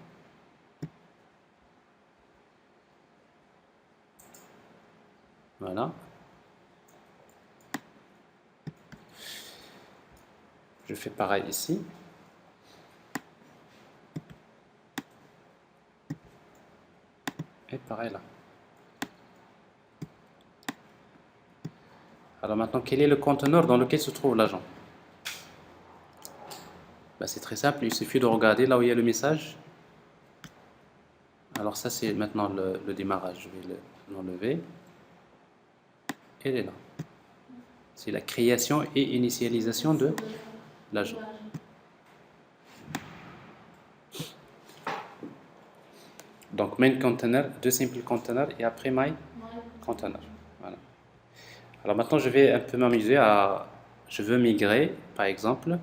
Voilà. Je fais pareil ici. Et pareil là. Alors maintenant, quel est le conteneur dans lequel se trouve l'agent? Ben, c'est très simple, il suffit de regarder là où il y a le message. Alors ça, c'est maintenant le démarrage. Je vais l'enlever. Elle est là. C'est la création et initialisation de l'agent. Donc main container, deux simple container et après my container. Voilà. Alors maintenant, je vais un peu m'amuser à. Je veux migrer, par exemple,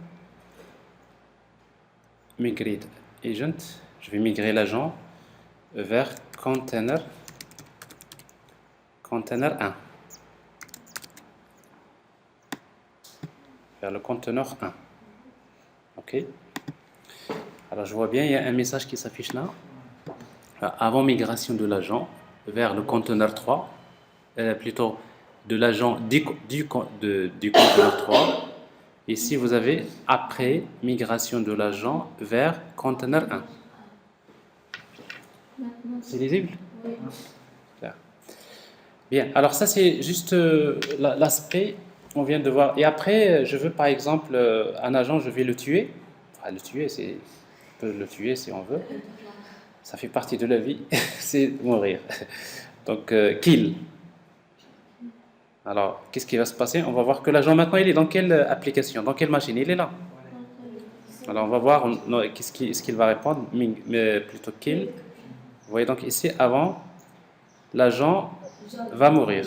migrate agent. Je vais migrer l'agent vers container 1. Vers le conteneur 1. OK. Alors je vois bien, il y a un message qui s'affiche là. Avant migration de l'agent vers le conteneur 3, plutôt de l'agent du conteneur 3. Ici, vous avez après migration de l'agent vers conteneur 1. C'est lisible? Oui. Bien, alors ça c'est juste l'aspect qu'on vient de voir. Et après, je veux par exemple un agent, je vais le tuer. Enfin, le tuer, on peut le tuer si on veut. Ça fait partie de la vie, c'est mourir. Donc, kill. Alors, qu'est-ce qui va se passer? On va voir que l'agent maintenant, il est dans quelle application? Dans quelle machine? Il est là. Alors, on va voir ce qu'il va répondre. Mais plutôt kill. Vous voyez donc ici, avant, l'agent va mourir.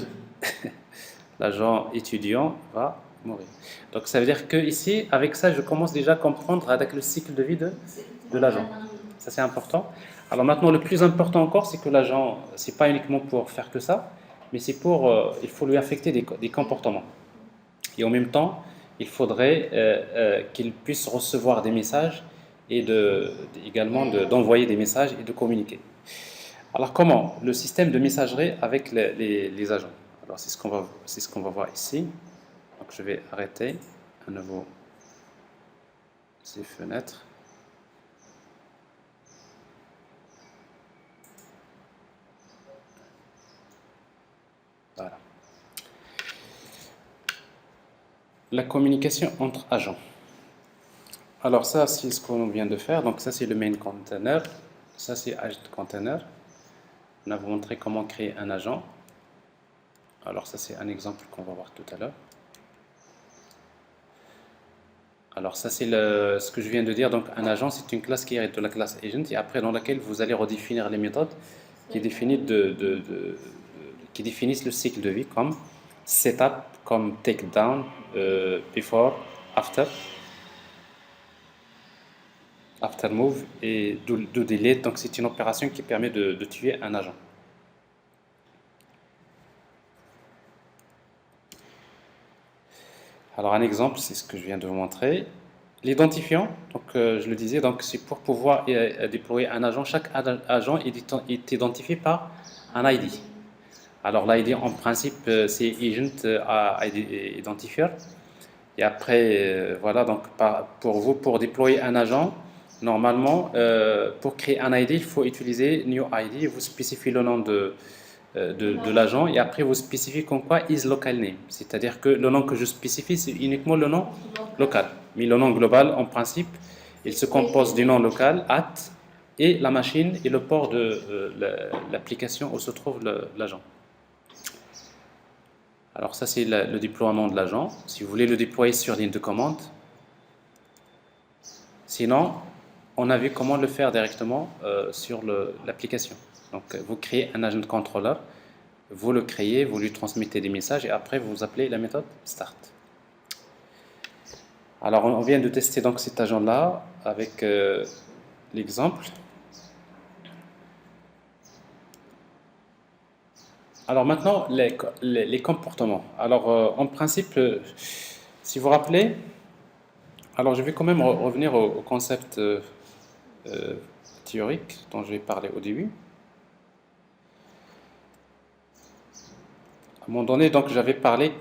L'agent étudiant va mourir. Donc, ça veut dire que ici, avec ça, je commence déjà à comprendre avec le cycle de vie de l'agent. Ça, c'est important. Alors maintenant, le plus important encore, c'est que l'agent, c'est pas uniquement pour faire que ça, mais c'est pour, il faut lui affecter des comportements. Et en même temps, il faudrait qu'il puisse recevoir des messages et également d'envoyer des messages et de communiquer. Alors comment? Le système de messagerie avec les agents. Alors c'est ce qu'on va voir ici. Donc je vais arrêter à nouveau ces fenêtres. Voilà. La communication entre agents. Alors ça, c'est ce qu'on vient de faire. Donc ça, c'est le main container. Ça, c'est agent container. On a vous montré comment créer un agent. Alors ça, c'est un exemple qu'on va voir tout à l'heure. Alors ça c'est ce que je viens de dire. Donc un agent c'est une classe qui hérite de la classe agent et après dans laquelle vous allez redéfinir les méthodes qui définissent, qui définissent le cycle de vie comme setup, comme take down, before, after, after move et do delete. Donc c'est une opération qui permet de tuer un agent. Alors un exemple, c'est ce que je viens de vous montrer. L'identifiant, donc je le disais, donc c'est pour pouvoir déployer un agent. Chaque agent est identifié par un ID. Alors l'ID en principe c'est agent identifier. Et après voilà donc pour vous pour déployer un agent, normalement pour créer un ID il faut utiliser new ID. Vous spécifiez le nom de l'agent et après vous spécifiez comme quoi is local name, c'est-à-dire que le nom que je spécifie c'est uniquement le nom local, mais le nom global en principe il se compose du nom local at et la machine et le port de l'application où se trouve l'agent. Alors ça c'est le déploiement de l'agent. Si vous voulez le déployer sur ligne de commande, sinon on a vu comment le faire directement sur l'application. Donc vous créez un agent controller, vous le créez, vous lui transmettez des messages et après vous appelez la méthode start. Alors on vient de tester donc cet agent là avec l'exemple. Alors maintenant les comportements. Alors en principe, si vous vous rappelez, alors je vais quand même revenir au concept théorique dont je vais parler au début. À un moment donné, donc j'avais parlé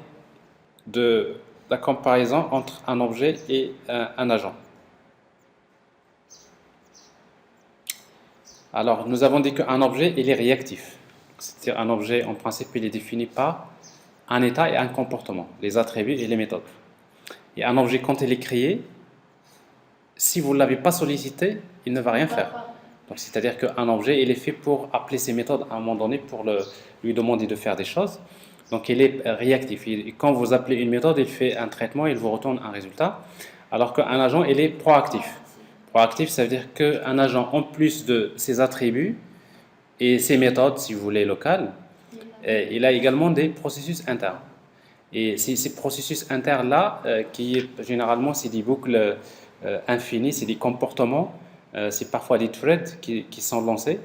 de la comparaison entre un objet et un agent. Alors nous avons dit qu'un objet il est réactif. C'est-à-dire un objet en principe il est défini par un état et un comportement, les attributs et les méthodes. Et un objet quand il est créé, si vous ne l'avez pas sollicité, il ne va rien faire. Donc c'est-à-dire qu'un objet il est fait pour appeler ses méthodes à un moment donné pour lui demander de faire des choses. Donc il est réactif. Quand vous appelez une méthode, il fait un traitement, il vous retourne un résultat. Alors qu'un agent, il est proactif. Proactif, ça veut dire qu'un agent, en plus de ses attributs et ses méthodes, si vous voulez, locales, il a également des processus internes. Et ces processus internes-là, qui généralement, c'est des boucles infinies, c'est des comportements, c'est parfois des threads qui sont lancés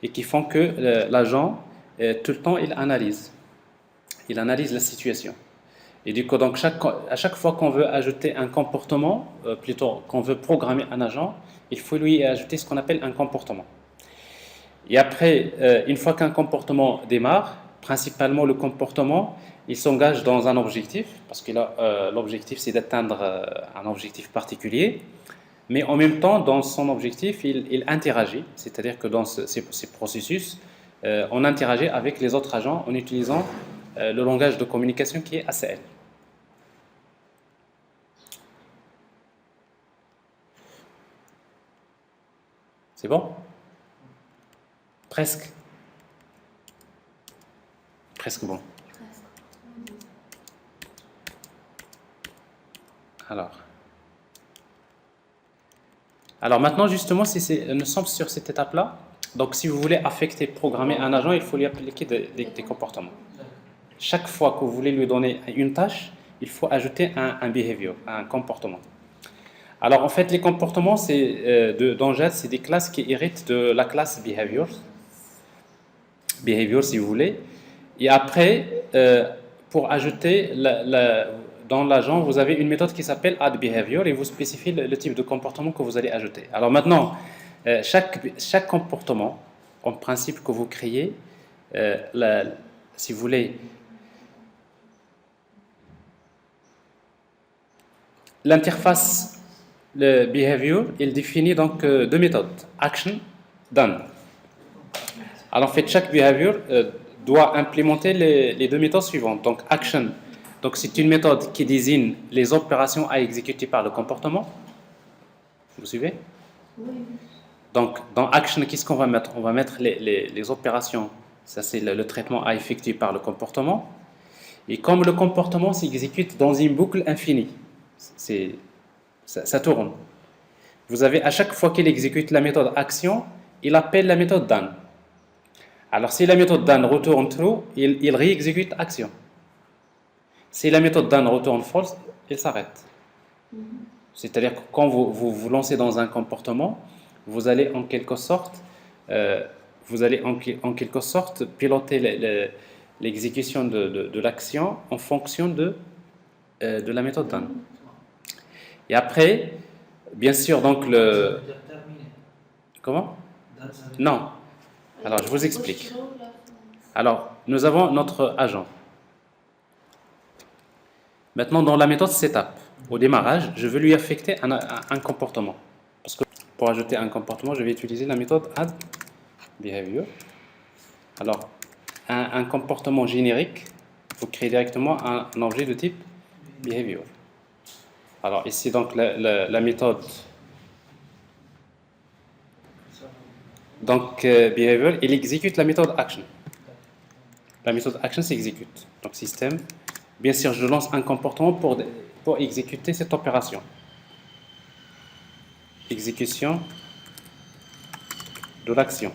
et qui font que l'agent, tout le temps, il analyse. Il analyse la situation. Et du coup, donc à chaque fois qu'on veut ajouter un comportement, plutôt qu'on veut programmer un agent, il faut lui ajouter ce qu'on appelle un comportement. Et après, une fois qu'un comportement démarre, principalement le comportement, il s'engage dans un objectif, parce que l'objectif c'est d'atteindre un objectif particulier, mais en même temps, dans son objectif, il interagit, c'est-à-dire que dans ces processus, on interagit avec les autres agents en utilisant le langage de communication qui est ACL. C'est bon? Presque. Presque bon. Alors maintenant, justement, nous sommes sur cette étape-là. Donc, si vous voulez affecter, programmer un agent, il faut lui appliquer des comportements. Chaque fois que vous voulez lui donner une tâche, il faut ajouter un behavior, un comportement. Alors, en fait, les comportements, dans JAD, c'est des classes qui héritent de la classe behavior. Behavior, si vous voulez. Et après, pour ajouter dans l'agent, vous avez une méthode qui s'appelle addBehavior et vous spécifiez le type de comportement que vous allez ajouter. Alors maintenant, chaque comportement, en principe que vous créez, si vous voulez, l'interface, le behavior, il définit donc deux méthodes, action, done. Alors en fait, chaque behavior doit implémenter les deux méthodes suivantes. Donc action, donc c'est une méthode qui désigne les opérations à exécuter par le comportement. Vous suivez? Oui. Donc dans action, qu'est-ce qu'on va mettre? On va mettre les opérations, ça c'est le traitement à effectuer par le comportement. Et comme le comportement s'exécute dans une boucle infinie, Ça tourne. Vous avez à chaque fois qu'il exécute la méthode action, il appelle la méthode done. Alors si la méthode done retourne true, il réexécute action. Si la méthode done retourne false, il s'arrête. C'est-à-dire que quand vous lancez dans un comportement, vous allez en quelque sorte, piloter l'exécution de l'action en fonction de la méthode done. Et après, bien sûr, donc le... Comment? Non. Alors, je vous explique. Alors, nous avons notre agent. Maintenant, dans la méthode setup, au démarrage, je veux lui affecter un comportement. Parce que pour ajouter un comportement, je vais utiliser la méthode add behavior. Alors, un comportement générique, vous créez directement un objet de type behavior. Alors, ici, donc, la méthode behavior, il exécute la méthode action. La méthode action s'exécute. Donc, système. Bien sûr, je lance un comportement pour exécuter cette opération. Exécution de l'action.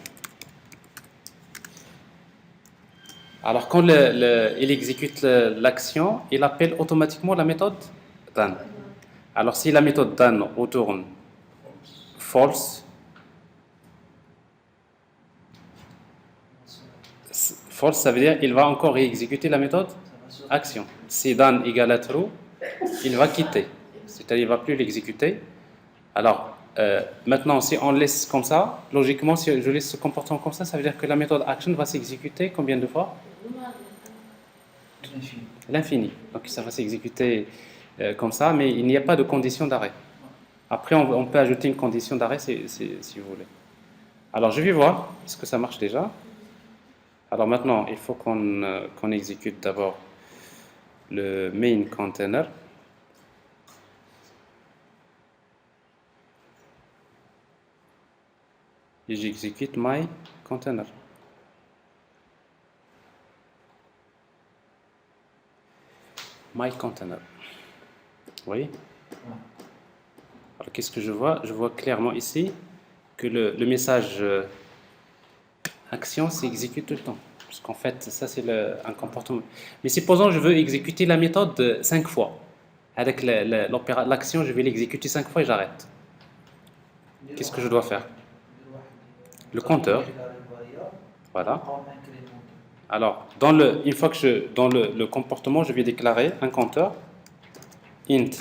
Alors, quand il exécute l'action, il appelle automatiquement la méthode done. Alors, si la méthode done retourne false, ça veut dire qu'il va encore réexécuter la méthode action. Si done égale à true, il va quitter. C'est-à-dire qu'il ne va plus l'exécuter. Alors, maintenant, si on laisse comme ça, logiquement, si je laisse ce comportement comme ça veut dire que la méthode action va s'exécuter combien de fois? L'infini. Donc, ça va s'exécuter comme ça, mais il n'y a pas de condition d'arrêt. Après, on peut ajouter une condition d'arrêt si vous voulez. Alors, je vais voir, est-ce que ça marche déjà? Alors maintenant, il faut qu'on exécute d'abord le main container. Et j'exécute my container. My container. Vous voyez? Alors qu'est-ce que je vois? Je vois clairement ici que le message action s'exécute tout le temps. Parce qu'en fait, ça c'est un comportement. Mais supposons que je veux exécuter la méthode 5 fois. Avec l'action, je vais l'exécuter 5 fois et j'arrête. Qu'est-ce que je dois faire? Le compteur. Voilà. Alors, une fois que dans le comportement, je vais déclarer un compteur. Int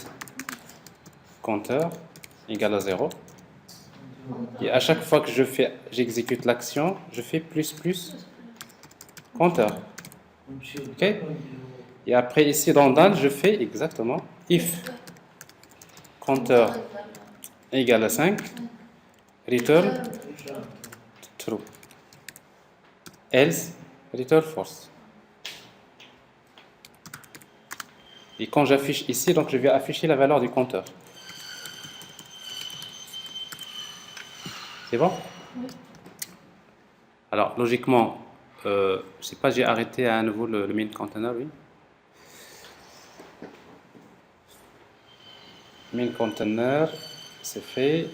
compteur égale à 0. Et à chaque fois que j'exécute l'action, je fais plus compteur. Ok? Et après, ici dans done, je fais exactement if compteur égale à 5, return true. Else, return false. Et quand j'affiche ici, donc je vais afficher la valeur du compteur. C'est bon? Oui. Alors, logiquement, je ne sais pas, j'ai arrêté à nouveau le main container, oui. Main container, c'est fait.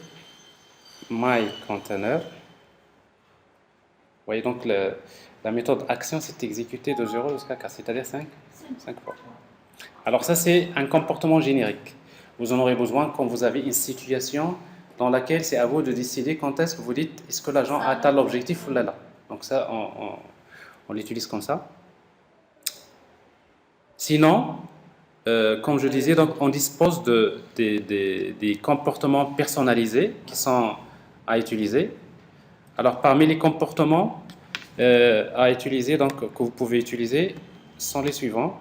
My container. Vous voyez donc la méthode action s'est exécutée de 0 jusqu'à 4, c'est-à-dire 5 fois. Alors ça, c'est un comportement générique. Vous en aurez besoin quand vous avez une situation dans laquelle c'est à vous de décider quand est-ce que vous dites est-ce que l'agent a atteint l'objectif ou là. Donc ça, on l'utilise comme ça. Sinon, comme je disais, donc on dispose des comportements personnalisés qui sont à utiliser. Alors parmi les comportements à utiliser, donc que vous pouvez utiliser, sont les suivants.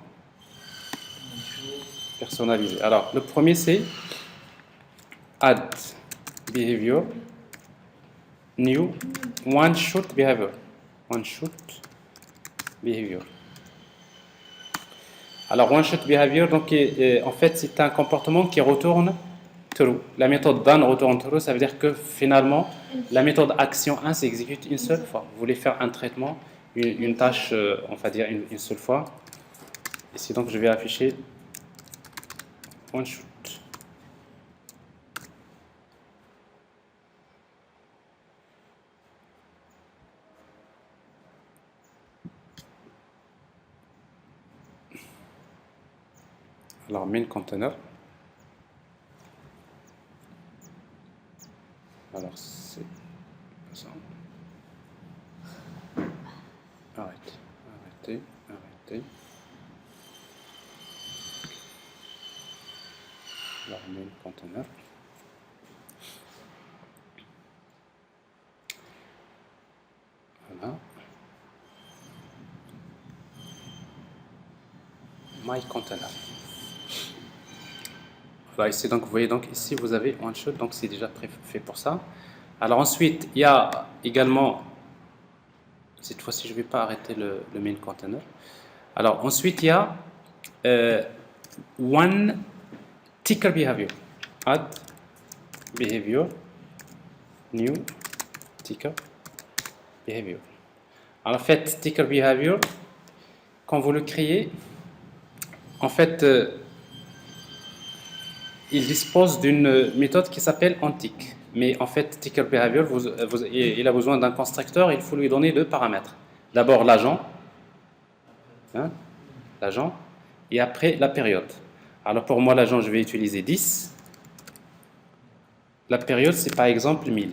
Personnalisés. Alors le premier c'est add behavior new one shot behavior. One shot behavior. Alors one shot behavior, donc en fait c'est un comportement qui retourne true. La méthode done retourne true, ça veut dire que finalement la méthode action 1 s'exécute une seule fois. Vous voulez faire un traitement, une tâche, on va dire une seule fois. Ici donc je vais afficher one shot. Alors, main container. Alors, c'est ça. Arrêtez. Alors, main container. Voilà. My container. Voilà, ici, donc, vous voyez, donc, ici, vous avez one shot, donc c'est déjà fait pour ça. Alors, ensuite, il y a également, cette fois-ci, je ne vais pas arrêter le main container. Alors, ensuite, il y a one ticker behavior. Add behavior, new ticker behavior. Alors, en fait, ticker behavior, quand vous le créez, en fait, il dispose d'une méthode qui s'appelle onTick. Mais en fait, ticker behavior, il a besoin d'un constructeur, il faut lui donner deux paramètres. D'abord l'agent, l'agent, et après la période. Alors pour moi, l'agent, je vais utiliser 10. La période, c'est par exemple 1000.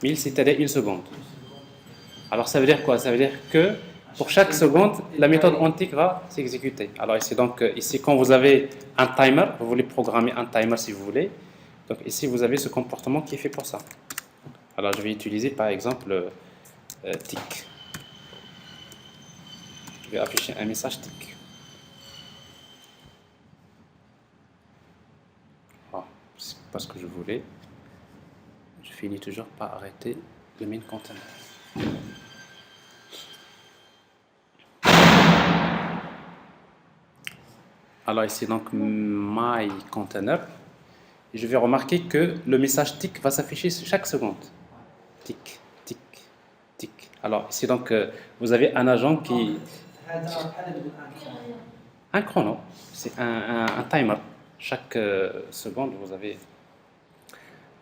1000, c'est-à-dire une seconde. Alors ça veut dire quoi? Ça veut dire que pour chaque seconde, la méthode onTick va s'exécuter. Alors ici, donc, ici, quand vous avez un timer, vous voulez programmer un timer si vous voulez. Donc ici, vous avez ce comportement qui est fait pour ça. Alors je vais utiliser par exemple tick. Je vais afficher un message tick. Ah, c'est pas ce que je voulais. Je finis toujours par arrêter le main container. Alors ici donc my container. Et je vais remarquer que le message tick va s'afficher chaque seconde. Tick, tick, tick. Alors ici donc vous avez un agent qui... Un chrono, c'est un timer. Chaque seconde vous avez...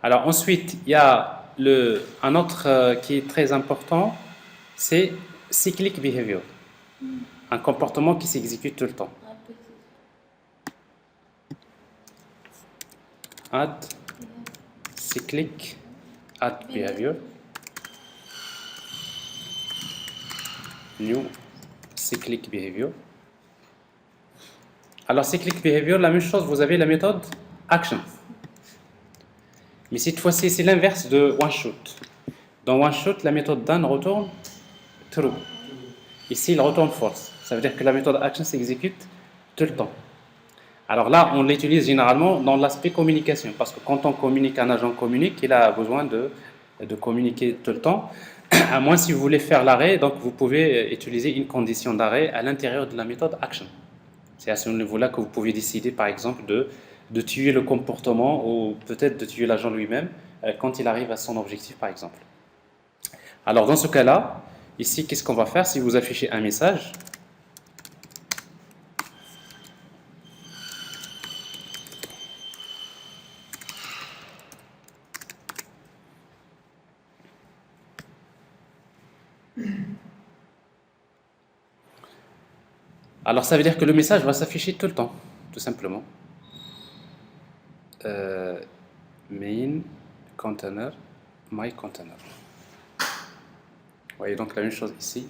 Alors ensuite, il y a un autre qui est très important, c'est cyclic behavior. Un comportement qui s'exécute tout le temps. Add cyclic add behavior, new cyclic behavior. Alors cyclic behavior, la même chose, vous avez la méthode action. Mais cette fois-ci, c'est l'inverse de one shot. Dans one shot, la méthode done retourne true. Ici, il retourne false. Ça veut dire que la méthode action s'exécute tout le temps. Alors là, on l'utilise généralement dans l'aspect communication, parce que quand on communique, un agent communique, il a besoin de communiquer tout le temps. À moins si vous voulez faire l'arrêt, donc vous pouvez utiliser une condition d'arrêt à l'intérieur de la méthode action. C'est à ce niveau-là que vous pouvez décider, par exemple, de tuer le comportement ou peut-être de tuer l'agent lui-même quand il arrive à son objectif, par exemple. Alors dans ce cas-là, ici, qu'est-ce qu'on va faire si vous affichez un message? Alors ça veut dire que le message va s'afficher tout le temps, tout simplement. Main container, my container. Vous voyez donc la même chose ici.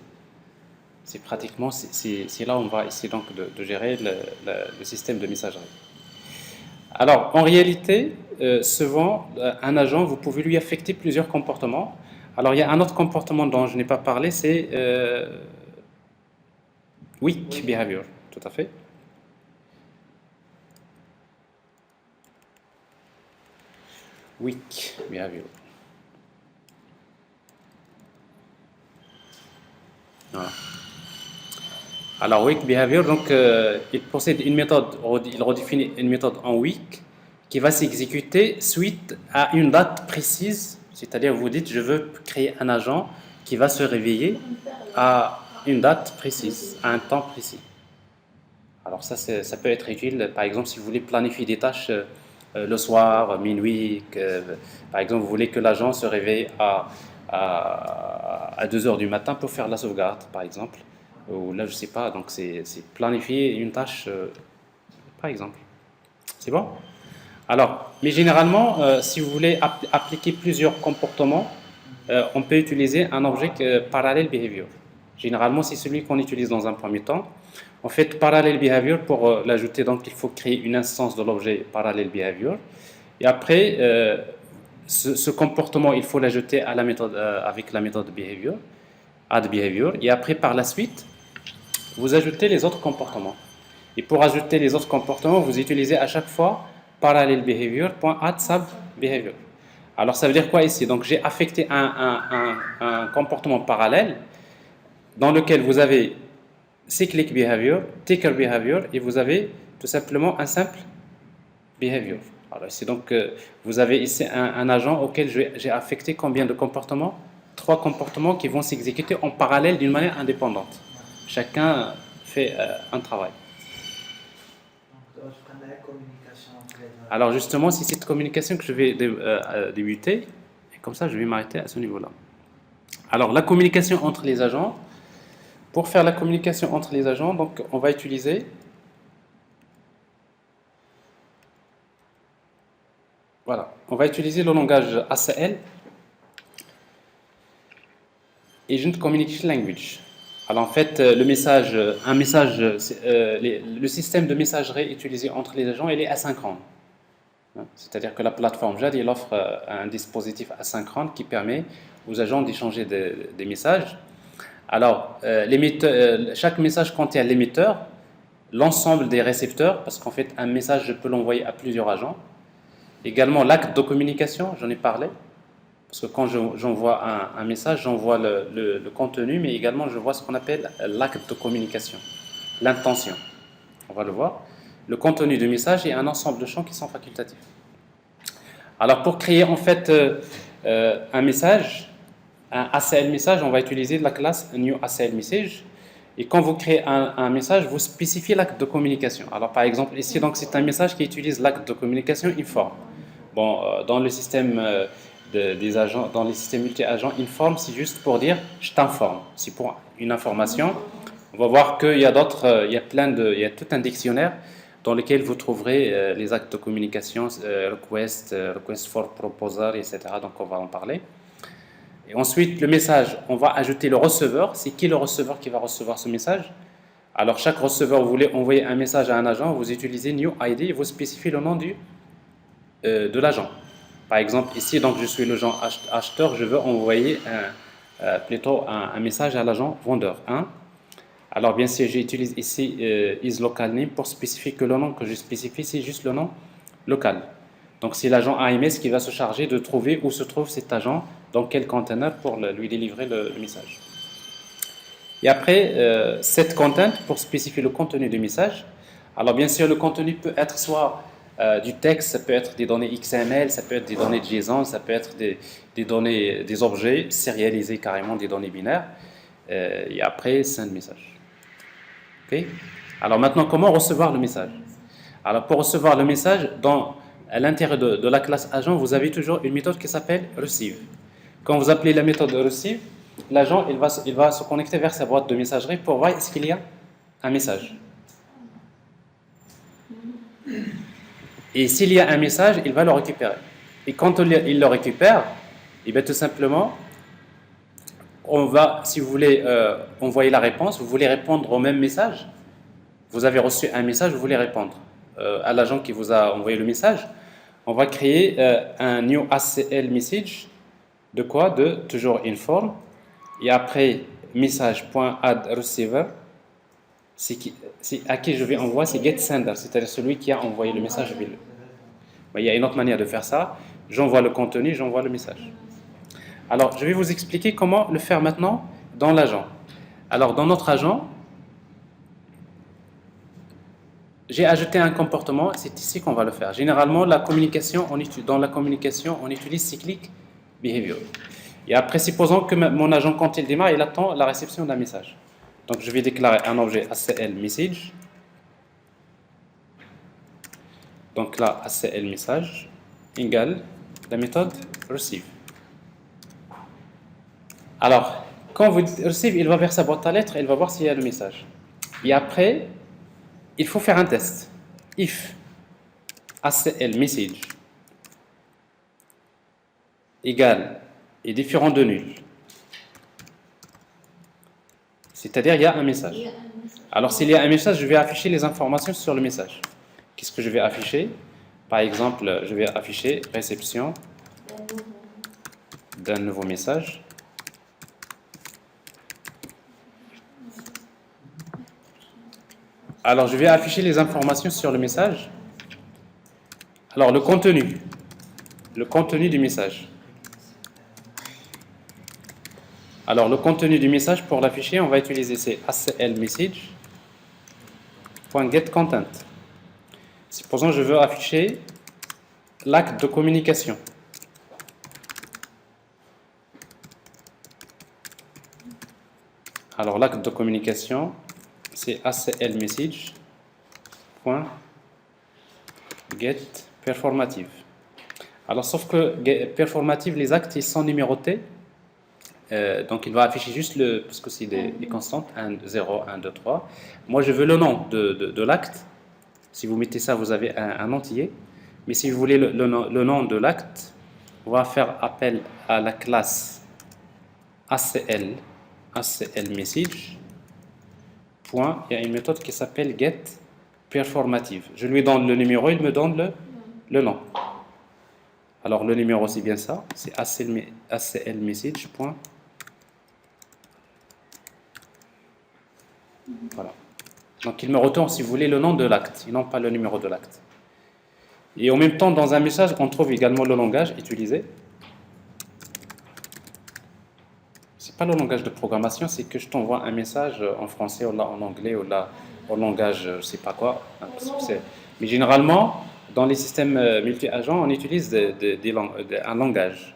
C'est pratiquement, c'est là où on va essayer donc de gérer le système de messagerie. Alors en réalité, souvent un agent, vous pouvez lui affecter plusieurs comportements. Alors il y a un autre comportement dont je n'ai pas parlé, c'est weak behavior, tout à fait. Weak behavior. Voilà. Alors weak behavior, donc il possède une méthode, il redéfinit une méthode en weak qui va s'exécuter suite à une date précise, c'est-à-dire vous dites je veux créer un agent qui va se réveiller à une date précise, à un temps précis. Alors ça peut être utile, par exemple si vous voulez planifier des tâches le soir, minuit, par exemple vous voulez que l'agent se réveille à 2 heures du matin pour faire la sauvegarde, par exemple. Ou là, je sais pas, donc c'est planifier une tâche, par exemple. C'est bon? Alors, mais généralement, si vous voulez appliquer plusieurs comportements, on peut utiliser un objet parallèle behavior. Généralement, c'est celui qu'on utilise dans un premier temps. En fait, parallèle behavior, pour l'ajouter, donc il faut créer une instance de l'objet parallèle behavior. Et après, ce comportement, il faut l'ajouter à la méthode, avec la méthode behavior, add behavior. Et après, par la suite, vous ajoutez les autres comportements. Et pour ajouter les autres comportements, vous utilisez à chaque fois parallel behavior.add sub behavior. Alors ça veut dire quoi ici? Donc j'ai affecté un comportement parallèle dans lequel vous avez cyclic behavior, ticker behavior et vous avez tout simplement un simple behavior. Alors ici donc vous avez ici un agent auquel j'ai affecté combien de comportements? 3 comportements qui vont s'exécuter en parallèle d'une manière indépendante. Chacun fait un travail. Alors justement, c'est cette communication que je vais débuter, et comme ça je vais m'arrêter à ce niveau-là. Alors la communication entre les agents, pour faire la communication entre les agents, donc on va utiliser le langage ACL, Agent Communication Language. Alors en fait, le système de messagerie utilisé entre les agents, il est asynchrone. C'est-à-dire que la plateforme JAD, il offre un dispositif asynchrone qui permet aux agents d'échanger des messages. Alors, chaque message contient l'émetteur, l'ensemble des récepteurs, parce qu'en fait, un message, je peux l'envoyer à plusieurs agents. Également, l'acte de communication, j'en ai parlé, parce que quand j'envoie un message, j'envoie le contenu, mais également, je vois ce qu'on appelle l'acte de communication, l'intention. On va le voir. Le contenu du message et un ensemble de champs qui sont facultatifs. Alors pour créer en fait un message, un ACL message, on va utiliser la classe new ACL message. Et quand vous créez un message, vous spécifiez l'acte de communication. Alors par exemple ici, donc c'est un message qui utilise l'acte de communication inform. Bon, dans le système des agents, dans les systèmes multi-agents, inform, c'est juste pour dire je t'informe. C'est pour une information. On va voir qu'il y a d'autres, il y a tout un dictionnaire dans lequel vous trouverez les actes de communication, request for proposal, etc. Donc on va en parler. Et ensuite, le message, on va ajouter le receveur. C'est qui le receveur qui va recevoir ce message? Alors chaque receveur, vous voulez envoyer un message à un agent, vous utilisez new ID et vous spécifiez le nom de l'agent. Par exemple, ici, donc je suis l'agent acheteur, je veux envoyer plutôt un message à l'agent vendeur 1. Alors bien sûr, j'utilise ici isLocalName pour spécifier que le nom que je spécifie, c'est juste le nom local. Donc c'est l'agent AMS qui va se charger de trouver où se trouve cet agent, dans quel container pour lui délivrer le message. Et après, set content pour spécifier le contenu du message. Alors bien sûr, le contenu peut être soit du texte, ça peut être des données XML, ça peut être des données JSON, ça peut être des données, des objets sérialisés carrément, des données binaires. Et après, send message. Okay. Alors maintenant, comment recevoir le message? Alors pour recevoir le message, à l'intérieur de la classe agent, vous avez toujours une méthode qui s'appelle receive. Quand vous appelez la méthode receive, l'agent il va se connecter vers sa boîte de messagerie pour voir est-ce qu'il y a un message. Et s'il y a un message, il va le récupérer. Et quand il le récupère, et bien tout simplement, si vous voulez envoyer la réponse, vous voulez répondre au même message, vous avez reçu un message, vous voulez répondre à l'agent qui vous a envoyé le message, on va créer un new ACL message de quoi? De toujours inform, et après message.addReceiver, c'est à qui je vais envoyer, c'est getSender, c'est-à-dire celui qui a envoyé le message. Il y a une autre manière de faire ça, j'envoie le contenu, j'envoie le message. Alors, je vais vous expliquer comment le faire maintenant dans l'agent. Alors, dans notre agent, j'ai ajouté un comportement, c'est ici qu'on va le faire. Généralement, dans la communication, on utilise cyclic behavior. Et après, supposons que mon agent, quand il démarre, il attend la réception d'un message. Donc, je vais déclarer un objet ACL message. Donc là, ACL message égale la méthode receive. Alors, quand vous dites receive, il va vers sa boîte à lettres et il va voir s'il y a le message. Et après, il faut faire un test. If ACL message égale est différent de nul. C'est-à-dire il y a un message. Alors s'il y a un message, je vais afficher les informations sur le message. Qu'est-ce que je vais afficher? Par exemple, je vais afficher réception d'un nouveau message. Alors je vais afficher les informations sur le message. Alors le contenu du message. Alors le contenu du message, pour l'afficher, on va utiliser ces ACL message.getContent. Supposons que je veux afficher l'acte de communication. Alors l'acte de communication, c'est ACL message.getPerformative. Alors sauf que performative, les actes ils sont numérotés. Donc il va afficher juste parce que c'est des constantes, 1, 0, 1, 2, 3. Moi je veux le nom de l'acte. Si vous mettez ça, vous avez un entier. Mais si vous voulez le nom de l'acte, on va faire appel à la classe ACL message. Point, il y a une méthode qui s'appelle getPerformative. Je lui donne le numéro, il me donne le nom. Alors le numéro c'est bien ça, c'est ACL message. Voilà. Donc il me retourne, si vous voulez, le nom de l'acte, et non pas le numéro de l'acte. Et en même temps, dans un message, on trouve également le langage utilisé. C'est pas le langage de programmation, c'est que je t'envoie un message en français ou là en anglais ou là en langage, je sais pas quoi. Mais généralement, dans les systèmes multi-agents, on utilise un langage.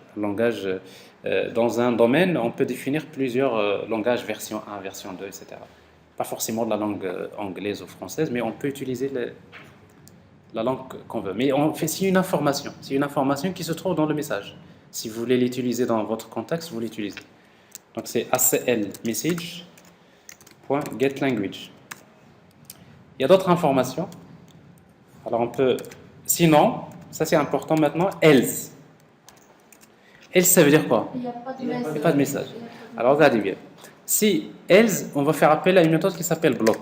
Dans un domaine, on peut définir plusieurs langages, version 1, version 2, etc. Pas forcément de la langue anglaise ou française, mais on peut utiliser la langue qu'on veut. Mais c'est une information. C'est une information qui se trouve dans le message. Si vous voulez l'utiliser dans votre contexte, vous l'utilisez. Donc c'est ACL message.getLanguage. Il y a d'autres informations. Alors on peut... Sinon, ça c'est important maintenant, else. Else, ça veut dire quoi? Il n'y a pas de message. Alors regardez bien. Si else, on va faire appel à une méthode qui s'appelle block.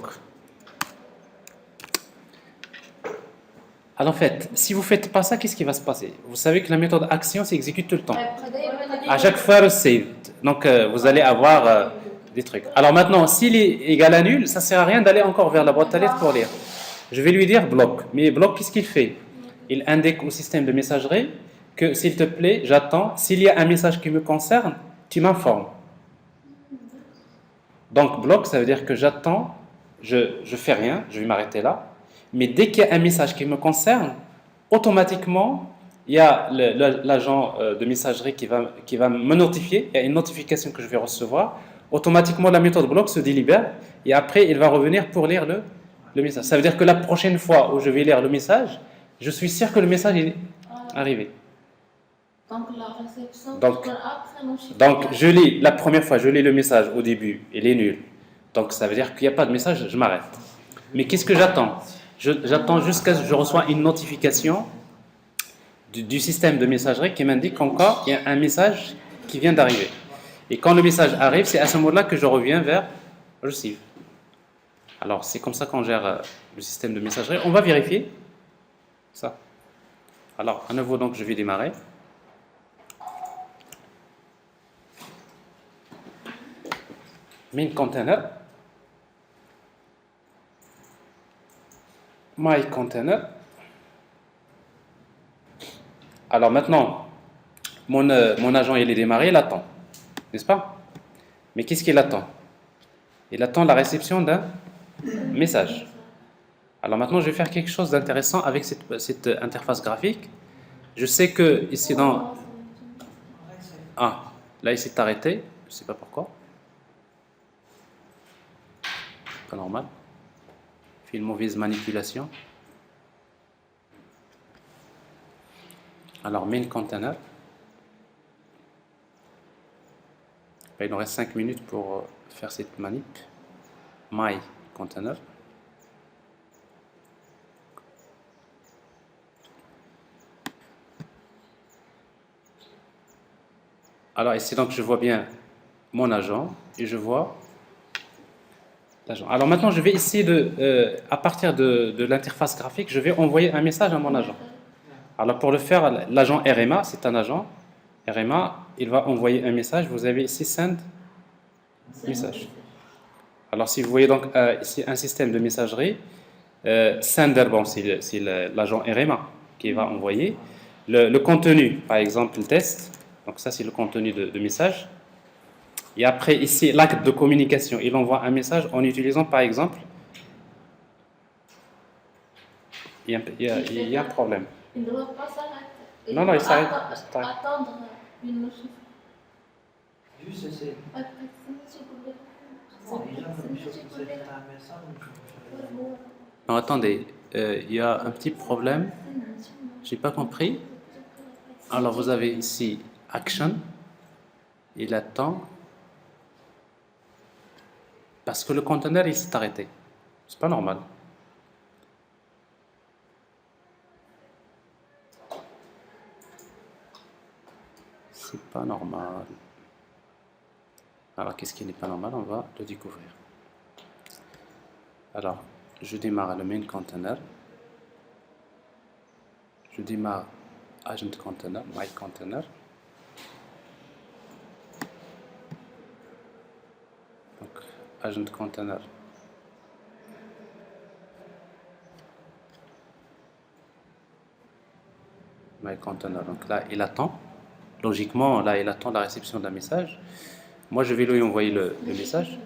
Alors en fait, si vous ne faites pas ça, qu'est-ce qui va se passer? Vous savez que la méthode action s'exécute tout le temps. À chaque fois, receive. Donc vous allez avoir des trucs. Alors maintenant, s'il est égal à nul, ça ne sert à rien d'aller encore vers la boîte à lettres pour lire. Je vais lui dire block. Mais block, qu'est-ce qu'il fait? Il indique au système de messagerie que s'il te plaît, j'attends. S'il y a un message qui me concerne, tu m'informes. Donc block, ça veut dire que j'attends, je fais rien, je vais m'arrêter là. Mais dès qu'il y a un message qui me concerne, automatiquement, il y a l'agent de messagerie qui va me notifier. Il y a une notification que je vais recevoir. Automatiquement, la méthode block se délibère et après, il va revenir pour lire le message. Ça veut dire que la prochaine fois où je vais lire le message, je suis sûr que le message est arrivé. Donc la réception, donc je lis, la première fois, je lis le message au début, il est nul. Donc ça veut dire qu'il n'y a pas de message, je m'arrête. Mais qu'est-ce que j'attends? J'attends jusqu'à ce que je reçois une notification du système de messagerie qui m'indique qu'encore il y a un message qui vient d'arriver. Et quand le message arrive, c'est à ce moment-là que je reviens vers receive. Alors c'est comme ça qu'on gère le système de messagerie. On va vérifier ça. Alors à nouveau, donc je vais démarrer. Main container, my container. Alors maintenant, mon agent il est démarré, il attend, n'est-ce pas? Mais qu'est-ce qu'il attend? Il attend la réception d'un message. Alors maintenant, je vais faire quelque chose d'intéressant avec cette interface graphique. Je sais que ici dans... Ah, là il s'est arrêté, je ne sais pas pourquoi. Pas normal. Fait une mauvaise manipulation. Alors, main container. Il nous reste 5 minutes pour faire cette manip. My container. Alors ici, donc, je vois bien mon agent et je vois l'agent. Alors maintenant, je vais essayer à partir de l'interface graphique, je vais envoyer un message à mon agent. Alors pour le faire, l'agent RMA, c'est un agent. RMA, il va envoyer un message. Vous avez ici send message. Alors si vous voyez donc ici un système de messagerie, sender, bon, c'est l'agent RMA qui va envoyer. Le contenu, par exemple, le test. Donc ça, c'est le contenu de message. Et après, ici, l'acte de communication. Il envoie un message en utilisant, par exemple, il y a un problème. Il ne doit pas s'arrêter. Non, il s'arrête. Attendre une notification. Juste c'est. Non, attendez, il y a un petit problème. J'ai pas compris. Alors, vous avez ici action. Il attend. Parce que le conteneur, il s'est arrêté. C'est pas normal. C'est pas normal. Alors, qu'est-ce qui n'est pas normal? On va le découvrir. Alors, je démarre le main container. Je démarre agent container, my container. Donc, agent container. My container. Donc là, il attend. Logiquement, là, il attend la réception d'un message. Moi, je vais lui envoyer le message.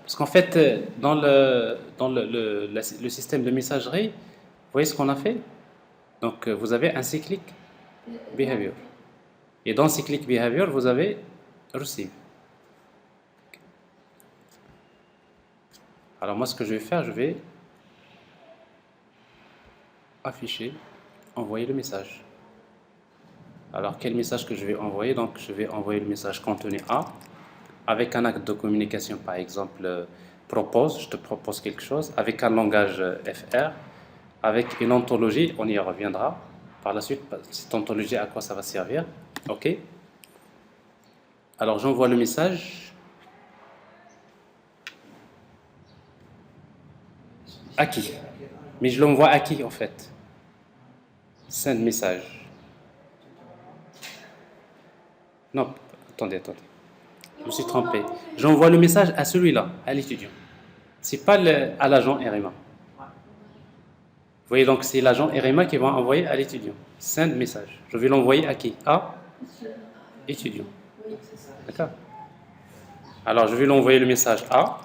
Parce qu'en fait, dans le système de messagerie, vous voyez ce qu'on a fait? Donc, vous avez un cyclic behavior. Et dans cyclic behavior, vous avez receive. Alors, moi, ce que je vais faire, je vais afficher, envoyer le message. Alors, quel message que je vais envoyer? Donc, je vais envoyer le message contenu A avec un acte de communication, par exemple, propose, je te propose quelque chose, avec un langage FR, avec une ontologie, on y reviendra par la suite, cette ontologie, à quoi ça va servir. OK? Alors, j'envoie le message à qui? Mais je l'envoie à qui, en fait? Send message. Non, attendez. Je me suis trompé. J'envoie le message à celui-là, à l'étudiant. C'est pas à l'agent RMA. Vous voyez, donc c'est l'agent RMA qui va envoyer à l'étudiant. Send message. Je vais l'envoyer à qui? À étudiant. D'accord? Alors, je vais l'envoyer le message A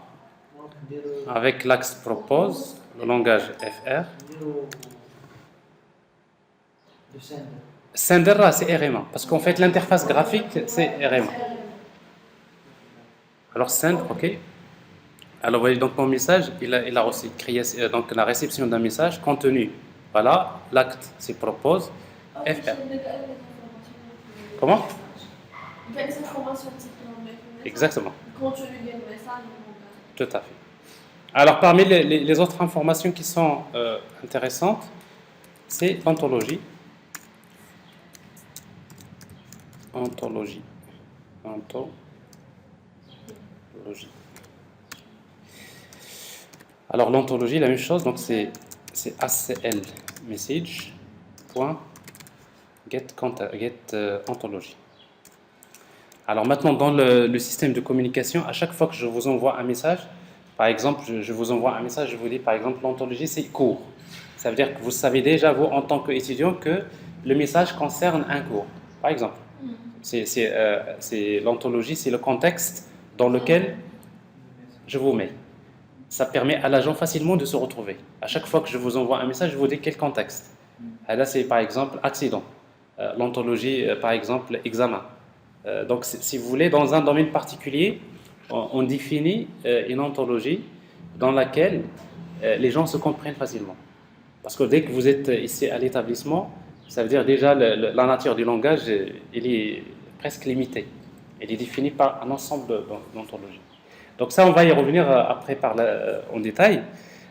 avec l'axe propose, le langage FR. Sender, là, c'est RMA. Parce qu'en fait, l'interface graphique, c'est RMA. Alors, send, OK. Alors, vous voyez, donc mon message, il a aussi créé donc, la réception d'un message contenu. Voilà, l'acte, c'est propose, FR. Comment? Quelles informations Exactement. Contenu du message. Tout à fait. Alors, parmi les autres informations qui sont intéressantes, c'est l'ontologie. Ontologie. Alors, l'ontologie, la même chose, donc c'est ACL message get ontology. Alors maintenant, dans le système de communication, à chaque fois que je vous envoie un message, par exemple, je vous envoie un message, je vous dis par exemple l'ontologie c'est cours. Ça veut dire que vous savez déjà, vous en tant qu'étudiant, que le message concerne un cours. Par exemple, c'est l'ontologie, c'est le contexte dans lequel je vous mets. Ça permet à l'agent facilement de se retrouver. À chaque fois que je vous envoie un message, je vous dis quel contexte. Là, c'est par exemple accident. L'ontologie, par exemple, examen. Donc, si vous voulez, dans un domaine particulier, on définit une ontologie dans laquelle les gens se comprennent facilement. Parce que dès que vous êtes ici à l'établissement, ça veut dire déjà la nature du langage, il est presque limitée. Elle est définie par un ensemble d'ontologies. Donc ça, on va y revenir après en détail.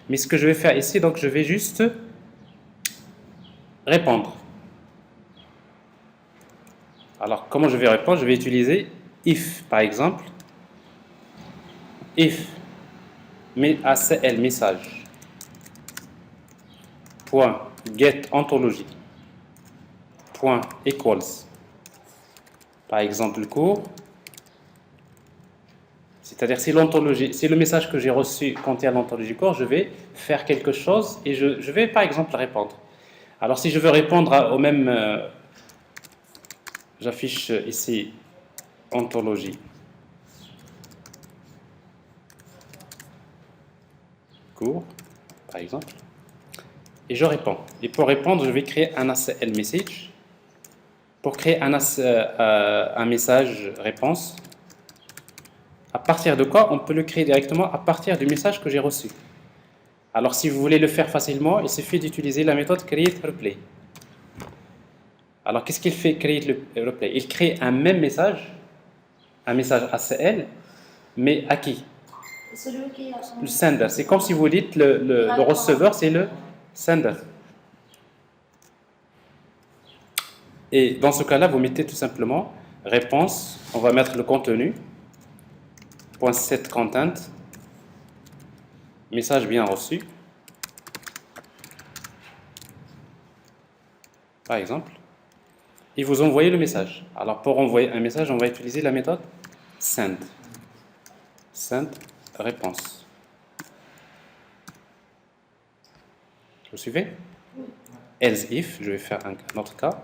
Mais ce que je vais faire ici, donc je vais juste répondre. Alors, comment je vais répondre? Je vais utiliser if, par exemple. If, mais ACL, message. Point get ontologie. Point equals. Par exemple, le cours. C'est-à-dire, si l'ontologie, si le message que j'ai reçu contient l'ontologie cours, je vais faire quelque chose et je vais, par exemple, répondre. Alors, si je veux répondre au même... j'affiche ici ontologie cours, par exemple, et je réponds. Et pour répondre, je vais créer un ACL message. Pour créer un message réponse, à partir de quoi? On peut le créer directement à partir du message que j'ai reçu. Alors, si vous voulez le faire facilement, il suffit d'utiliser la méthode create-replay. Alors, qu'est-ce qu'il fait create-replay? Il crée un même message, un message ACL, mais à qui? Celui qui a Le sender. C'est comme si vous dites le receveur, c'est le sender. Et dans ce cas-là, vous mettez tout simplement réponse, on va mettre le contenu, .setContent, message bien reçu, par exemple, et vous envoyez le message. Alors pour envoyer un message, on va utiliser la méthode send. Send réponse. Vous suivez? Else if, je vais faire un autre cas.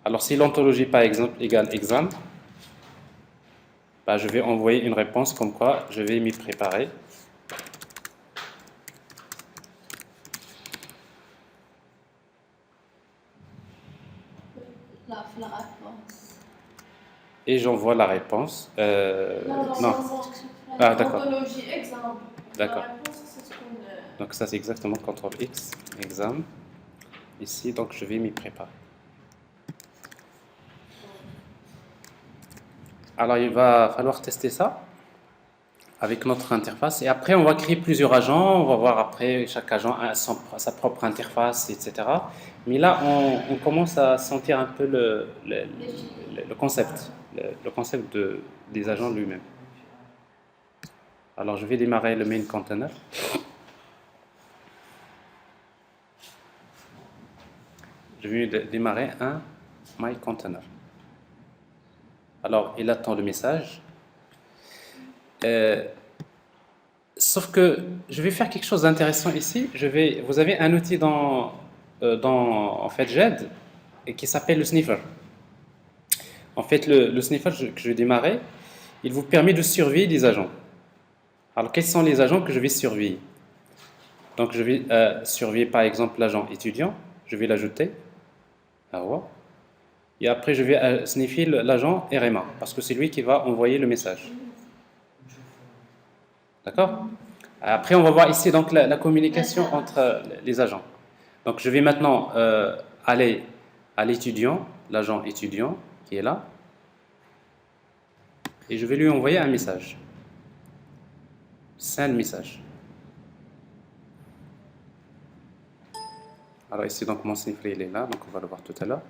Alors si l'ontologie par exemple égale exam, bah, je vais envoyer une réponse comme quoi je vais m'y préparer. la réponse. Et j'envoie la réponse. Non. La Ah, d'accord. ontologie exemple. D'accord. La réponse, c'est ce qu'on... Donc ça c'est exactement CTRL X, exam. Ici, donc je vais m'y préparer. Alors il va falloir tester ça avec notre interface. Et après, on va créer plusieurs agents. On va voir après, chaque agent a sa propre interface, etc. Mais là, on commence à sentir un peu le concept, le concept des agents lui-même. Alors, je vais démarrer le main container. Je vais démarrer un my container. Alors, il attend le message. Sauf que je vais faire quelque chose d'intéressant ici. Vous avez un outil dans en fait GED qui s'appelle le sniffer. En fait, le sniffer que je vais démarrer, il vous permet de surveiller des agents. Alors, quels sont les agents que je vais surveiller? Donc, je vais surveiller par exemple l'agent étudiant. Je vais l'ajouter. Ah ouais. Et après, je vais sniffer l'agent RMA parce que c'est lui qui va envoyer le message. D'accord? Après, on va voir ici donc la communication entre les agents. Donc, je vais maintenant aller à l'étudiant, l'agent étudiant qui est là, et je vais lui envoyer un message. Send message. Alors ici, donc mon sniffer il est là, donc on va le voir tout à l'heure.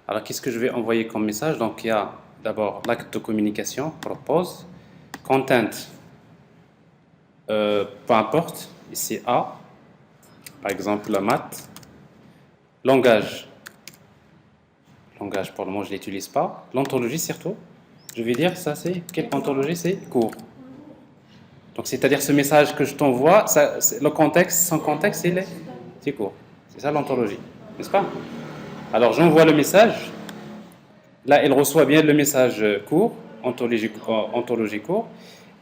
Alors, qu'est-ce que je vais envoyer comme message? Donc, il y a d'abord l'acte de communication, propose, content. Peu importe, ici A, par exemple la maths, langage pour le moment je ne l'utilise pas, l'ontologie surtout, je vais dire ça c'est, quelle ontologie c'est? Cours. Donc c'est-à-dire ce message que je t'envoie, le contexte, son contexte c'est cours, c'est ça l'ontologie, n'est-ce pas? Alors j'envoie le message, là il reçoit bien le message cours, ontologie cours,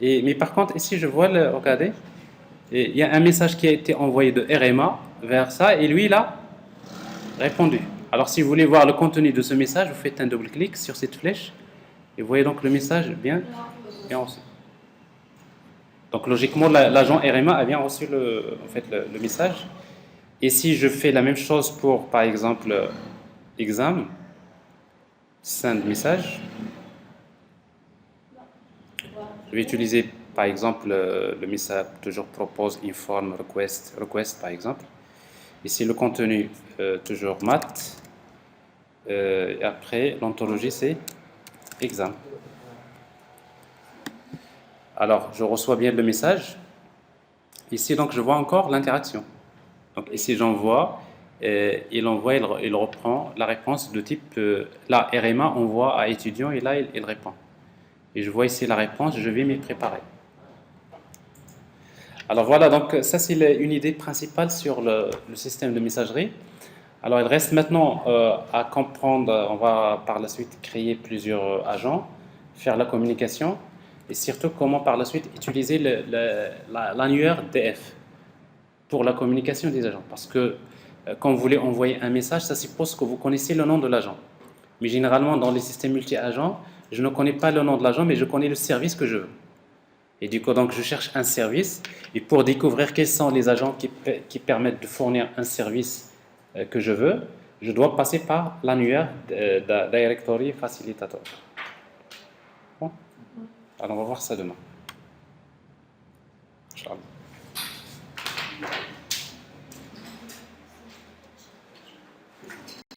mais par contre ici je vois, regardez, et il y a un message qui a été envoyé de RMA vers ça, et lui, il a répondu. Alors, si vous voulez voir le contenu de ce message, vous faites un double-clic sur cette flèche, et vous voyez donc le message bien reçu. Donc, logiquement, l'agent RMA a bien reçu le message. Et si je fais la même chose pour, par exemple, exam, send message, je vais utiliser par exemple le message toujours propose, inform, request par exemple. Ici le contenu toujours math, Et après, l'ontologie, c'est exam. Alors, je reçois bien le message. Ici, donc, je vois encore l'interaction. Donc, ici, j'envoie. Il envoie, il reprend la réponse de type là, RMA envoie à étudiant et là, il répond. Et je vois ici la réponse, je vais m'y préparer. Alors voilà, donc ça c'est une idée principale sur le système de messagerie. Alors il reste maintenant à comprendre, on va par la suite créer plusieurs agents, faire la communication et surtout comment par la suite utiliser l'annuaire DF pour la communication des agents. Parce que quand vous voulez envoyer un message, ça suppose que vous connaissez le nom de l'agent. Mais généralement dans les systèmes multi-agents, je ne connais pas le nom de l'agent, mais je connais le service que je veux. Et du coup, donc, je cherche un service et pour découvrir quels sont les agents qui permettent de fournir un service que je veux, je dois passer par l'annuaire Directory Facilitator. Bon. Alors, on va voir ça demain.